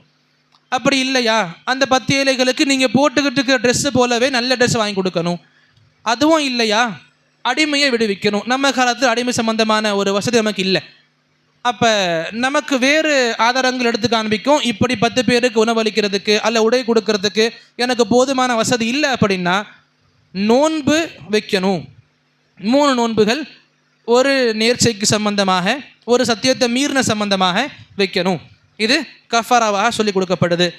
A: அப்படி இல்லையா அந்த 10 ஏழைகளுக்கு நீங்கள் போட்டுக்கிட்டு இருக்கிற ட்ரெஸ்ஸு போலவே நல்ல ட்ரெஸ் வாங்கி கொடுக்கணும். அதுவும் இல்லையா அடிமையை விடுவிக்கணும். நம்ம காலத்தில் அடிமை சம்பந்தமான ஒரு வசதி நமக்கு இல்லை. அப்போ நமக்கு வேறு ஆதாரங்கள் எடுத்து காண்பிக்கும், இப்படி 10 பேருக்கு உணவளிக்கிறதுக்கு அல்ல உடை கொடுக்கறதுக்கு எனக்கு போதுமான வசதி இல்லை அப்படின்னா நோன்பு வைக்கணும். 3 நோன்புகள் ஒரு நேர்ச்சைக்கு சம்பந்தமாக, ஒரு சத்தியத்தை மீறின சம்பந்தமாக வைக்கணும். இது கஃபாராவாக சொல்லி கொடுக்கப்படுது.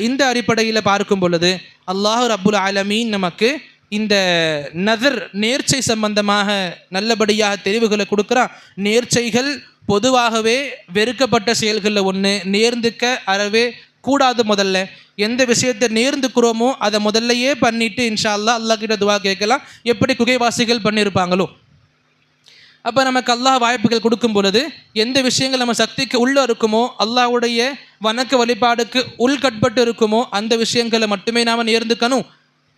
A: இந்த அடிப்படையில் பார்க்கும் பொழுது அல்லாஹ் ரப்புல் ஆலமீன் நமக்கு இந்த நதர் நேர்ச்சை சம்பந்தமாக நல்லபடியாக தெரிவுகளை கொடுக்குறான். நேர்ச்சைகள் பொதுவாகவே வெறுக்கப்பட்ட செயல்களில் ஒன்று, நேர்ந்துக்க அறவே கூடாது. முதல்ல எந்த விஷயத்தை நேர்ந்துக்கிறோமோ அதை முதல்லையே பண்ணிவிட்டு இன்ஷா அல்லாஹ் அல்லாஹ் கிட்ட துவா கேட்கலாம், எப்படி குகைவாசிகள் பண்ணியிருப்பாங்களோ. அப்போ நமக்கு அல்லாஹ் வாய்ப்புகள் கொடுக்கும் பொழுது எந்த விஷயங்கள் நம்ம சக்திக்கு உள்ளே இருக்குமோ, அல்லாஹ்வுடைய வணக்க வழிபாடுக்கு உள்கட்பட்டு இருக்குமோ அந்த விஷயங்களை மட்டுமே நாம் நேர்ந்துக்கணும்.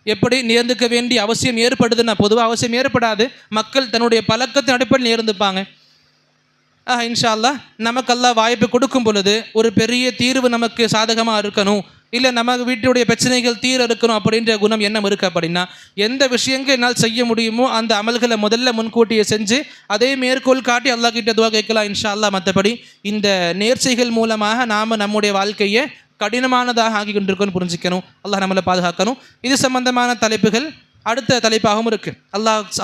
A: எப்படி நேர்ந்துக்க வேண்டிய அவசியம் ஏற்படுதுன்னா பொதுவாக அவசியம் ஏற்படாது, மக்கள் தன்னுடைய பழக்கத்தின் அடிப்படையில் நேர்ந்துப்பாங்க. இன்ஷா அல்லாஹ் நமக்கு அல்லாஹ் வாய்ப்பு கொடுக்கும் பொழுது ஒரு பெரிய தீர்வு நமக்கு சாதகமாக இருக்கணும், இல்லை நம்ம வீட்டுடைய பிரச்சனைகள் தீர இருக்கணும் அப்படின்ற குணம் எண்ணம் இருக்குது அப்படின்னா எந்த விஷயங்கள் என்னால் செய்ய முடியுமோ அந்த அமல்களை முதல்ல முன்கூட்டியே செஞ்சு அதே மேற்கோள் காட்டி அல்லாஹ் கிட்ட துவா கேட்கலாம் இன்ஷா அல்லாஹ். மற்றபடி இந்த நேர்ச்சைகள் மூலமாக நாம் நம்முடைய வாழ்க்கையை கடினமானதாக ஆகி கொண்டிருக்கோன்னு புரிஞ்சிக்கணும். அல்லாஹ் நம்மளை பாதுகாக்கணும். இது சம்பந்தமான தலைப்புகள் அடுத்த தலைப்பாகவும் இருக்குது.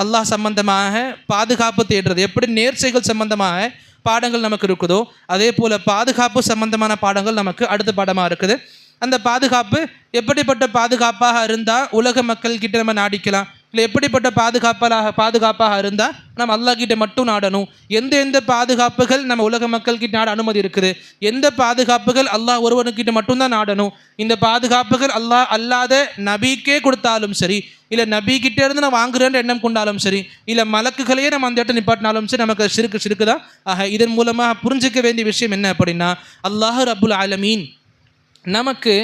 A: அல்லாஹ் சம்பந்தமாக பாதுகாப்பு தேடுறது, எப்படி நேர்ச்சைகள் சம்பந்தமாக பாடங்கள் நமக்கு இருக்குதோ அதே போல் பாதுகாப்பு சம்பந்தமான பாடங்கள் நமக்கு அடுத்த பாடமாக இருக்குது. அந்த பாதுகாப்பு எப்படிப்பட்ட பாதுகாப்பாக இருந்தால் உலக மக்கள் கிட்ட நம்ம நாடிக்கலாம், இல்லை எப்படிப்பட்ட பாதுகாப்பாக இருந்தால் நம்ம அல்லாஹ் கிட்ட மட்டும் நாடணும், எந்த பாதுகாப்புகள் நம்ம உலக மக்கள்கிட்ட நாட அனுமதி இருக்குது, எந்த பாதுகாப்புகள் அல்லாஹ் ஒருவனுக்கிட்ட மட்டும்தான் நாடணும், இந்த பாதுகாப்புகள் அல்லாஹ் அல்லாத நபிக்கே கொடுத்தாலும் சரி, இல்லை நபிக்கிட்டே இருந்து நான் வாங்குறேன்ற எண்ணம் கொண்டாலும் சரி, இல்லை மலக்குகளையே நம்ம அந்த இடத்துல நிப்பாட்டினாலும் சரி, நமக்கு சிறுக்கு தான். ஆக இதன் மூலமாக புரிஞ்சிக்க வேண்டிய விஷயம் என்ன அப்படின்னா, அல்லாஹ் ரப்புல் ஆலமீன் நமக்கு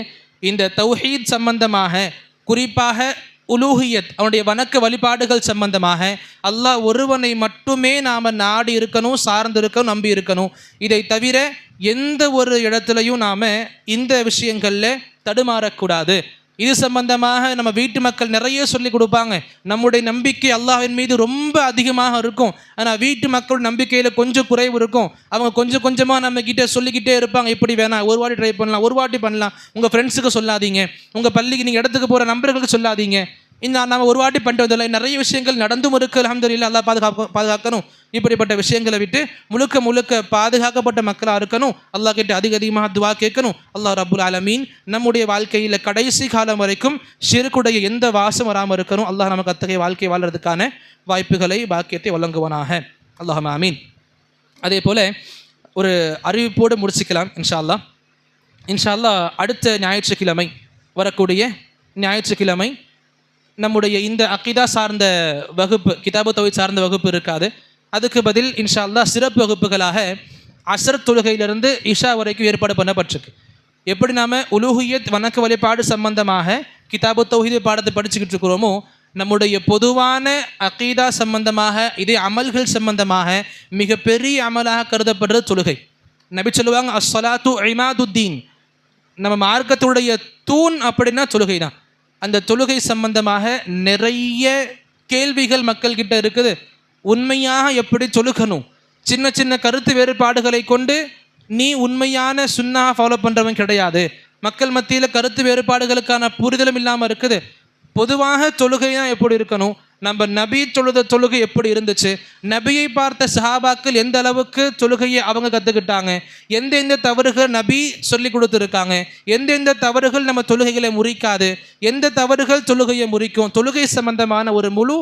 A: இந்த தௌஹீத் சம்பந்தமாக, குறிப்பாக உலூஹியத் அவனுடைய வணக்க வழிபாடுகள் சம்பந்தமாக அல்லாஹ் ஒருவனை மட்டுமே நாம் நாடி இருக்கணும், சார்ந்து இருக்கணும், நம்பி இருக்கணும். இதை தவிர எந்த ஒரு இடத்துலையும் நாம் இந்த விஷயங்களில் தடுமாறக்கூடாது. இது சம்பந்தமாக நம்ம வீட்டு மக்கள் நிறைய சொல்லி கொடுப்பாங்க. நம்முடைய நம்பிக்கை அல்லாஹ்வின் மீது ரொம்ப அதிகமாக இருக்கும், ஆனால் வீட்டு மக்கள் நம்பிக்கையில் கொஞ்சம் குறைவு இருக்கும். அவங்க கொஞ்சம் கொஞ்சமாக நம்ம கிட்டே சொல்லிக்கிட்டே இருப்பாங்க, இப்படி வேணாம், ஒரு வாட்டி ட்ரை பண்ணலாம், ஒரு வாட்டி பண்ணலாம், உங்கள் ஃப்ரெண்ட்ஸுக்கு சொல்லாதீங்க, உங்கள் பள்ளிக்கு நீங்கள் இடத்துக்கு போகிற நண்பர்களுக்கு சொல்லாதீங்க, இந்த நம்ம ஒரு வாட்டி பண்ணிட்டு வந்ததில்லை, நிறைய விஷயங்கள் நடந்தும் இருக்குது. அல்ஹம்துலில்லாஹ், அல்லாஹ் பாதுகாக்கணும். இப்படிப்பட்ட விஷயங்களை விட்டு முழுக்க பாதுகாக்கப்பட்ட மக்களாக இருக்கணும். அல்லாஹ் கிட்ட அதிகமாக துவா கேட்கணும். அல்லாஹ் ரப்புல் ஆலமீன் நம்முடைய வாழ்க்கையில் கடைசி காலம் வரைக்கும் ஷிர்க்குடைய எந்த வாசம் வராமல் இருக்கணும். அல்லாஹ் நமக்கு அத்தகைய வாழ்க்கை வாழ்றதுக்கான வாய்ப்புகளை, பாக்கியத்தை வழங்குவானாக. அல்லாஹ் ஆமீன். அதே போல் ஒரு அறிவிப்போடு முடிச்சுக்கலாம் இன்ஷா அல்லாஹ். அடுத்த ஞாயிற்றுக்கிழமை, வரக்கூடிய ஞாயிற்றுக்கிழமை நம்முடைய இந்த அக்கீதா சார்ந்த வகுப்பு, கிதாபு தௌஹீத் சார்ந்த வகுப்பு இருக்காது. அதுக்கு பதில் இன்ஷா அல்லாஹ் சிறப்பு வகுப்புகளாக அஸ்ர் தொழுகையிலிருந்து இஷா வரைக்கும் ஏற்பாடு பண்ணப்பட்டிருக்கு. எப்படி நாம் உலூஹியத் வணக்க வழிபாடு சம்பந்தமாக கிதாபு தௌஹீத் பாடத்தை படிச்சுக்கிட்டு இருக்கிறோமோ, நம்முடைய பொதுவான அக்கீதா சம்பந்தமாக, இதே அமல்கள் சம்பந்தமாக மிகப்பெரிய அமலாக கருதப்படுறது தொழுகை. நபி சொல்லுவாங்க, அஸ்ஸலாத்து இமாதுத்தீன், நம்ம மார்க்கத்துடைய தூண் அப்படின்னா தொழுகை தான். அந்த தொழுகை சம்பந்தமாக நிறைய கேள்விகள் மக்கள்கிட்ட இருக்குது. உண்மையாக எப்படி தொழுகணும், சின்ன கருத்து வேறுபாடுகளை கொண்டு நீ உண்மையான சுன்னா ஃபாலோ பண்ணுறவன் கிடையாது. மக்கள் மத்தியில் கருத்து வேறுபாடுகளுக்கான புரிதலும் இல்லாமல் இருக்குது. பொதுவாக தொழுகையாக எப்படி இருக்கணும், நம்ம நபி தொழுத தொழுகை எப்படி இருந்துச்சு, நபியை பார்த்த சஹாபாக்கள் எந்த அளவுக்கு தொழுகையை அவங்க கற்றுக்கிட்டாங்க, எந்தெந்த தவறுகள் நபி சொல்லி கொடுத்துருக்காங்க, எந்தெந்த தவறுகள் நம்ம தொழுகைகளை முறிக்காது, எந்த தவறுகள் தொழுகையை முறிக்கும், தொழுகை சம்பந்தமான ஒரு முழு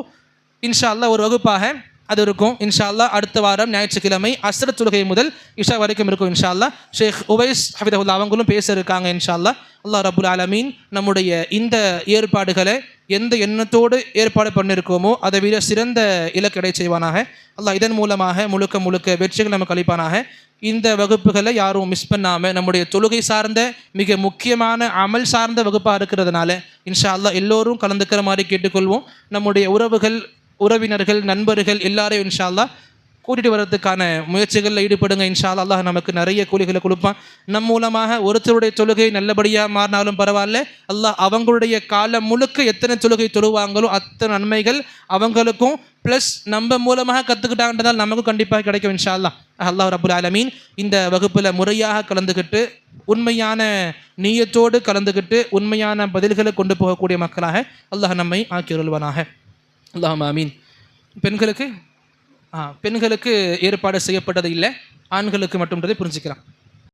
A: இன்ஷா அல்லாஹ் ஒரு வகுப்பாக அது இருக்கும். இன்ஷா அல்லாஹ் அடுத்த வாரம் ஞாயிற்றுக்கிழமை அஸ்ர் தொழுகை முதல் இஷா வரைக்கும் இருக்கும். இன்ஷா அல்லாஹ் ஷேக் உவைஸ் ஹஃபிதஹுல்லாஹ் அவங்களும் பேச இருக்காங்க. இன்ஷா அல்லாஹ். அல்லாஹ் ரப்புல் ஆலமீன் நம்முடைய இந்த ஏற்பாடுகளை எந்த எண்ணத்தோடு ஏற்பாடு பண்ணியிருக்கோமோ அதை விட சிறந்த இலக்கடை செய்வானாக. அல்லாஹ் இதன் மூலமாக முழுக்க வெற்றிகள் நமக்கு அளிப்பானாக. இந்த வகுப்புகளை யாரும் மிஸ் பண்ணாமல், நம்முடைய தொழுகை சார்ந்த மிக முக்கியமான அமல் சார்ந்த வகுப்பாக இருக்கிறதுனால இன்ஷா அல்லாஹ் எல்லோரும் கலந்துக்கிற மாதிரி கேட்டுக்கொள்வோம். நம்முடைய உறவினர்கள், நண்பர்கள் எல்லாரையும் இன்ஷா அல்லாஹ் கூட்டிகிட்டு வர்றதுக்கான முயற்சிகளில் ஈடுபடுங்க. இன்ஷா அல்லாஹ் நமக்கு நிறைய கூலிகளை கொடுப்பான். நம் மூலமாக ஒருத்தருடைய தொழுகை நல்லபடியாக மாறினாலும் பரவாயில்ல, அல்லாஹ் அவங்களுடைய காலம் முழுக்க எத்தனை தொழுகை தொழுவாங்களோ அத்தனை நன்மைகள் அவங்களுக்கும் ப்ளஸ் நம்ம மூலமாக கற்றுக்கிட்டாங்கன்றதால் நமக்கும் கண்டிப்பாக கிடைக்கும் இன்ஷா அல்லாஹ். அல்லாஹ் ரப்புல் ஆலமீன் இந்த வகுப்பில் முறையாக கலந்துக்கிட்டு, உண்மையான நீயத்தோடு கலந்துக்கிட்டு, உண்மையான பதில்களை கொண்டு போகக்கூடிய மக்களாக அல்லாஹ் நம்மை ஆக்கியருள்வானாக. அல்லாஹும்ம ஆமீன். பெண்களுக்கு ஏற்பாடு செய்யப்பட்டது இல்லை, ஆண்களுக்கு மட்டும்ன்றதை புரிஞ்சுக்கலாம்.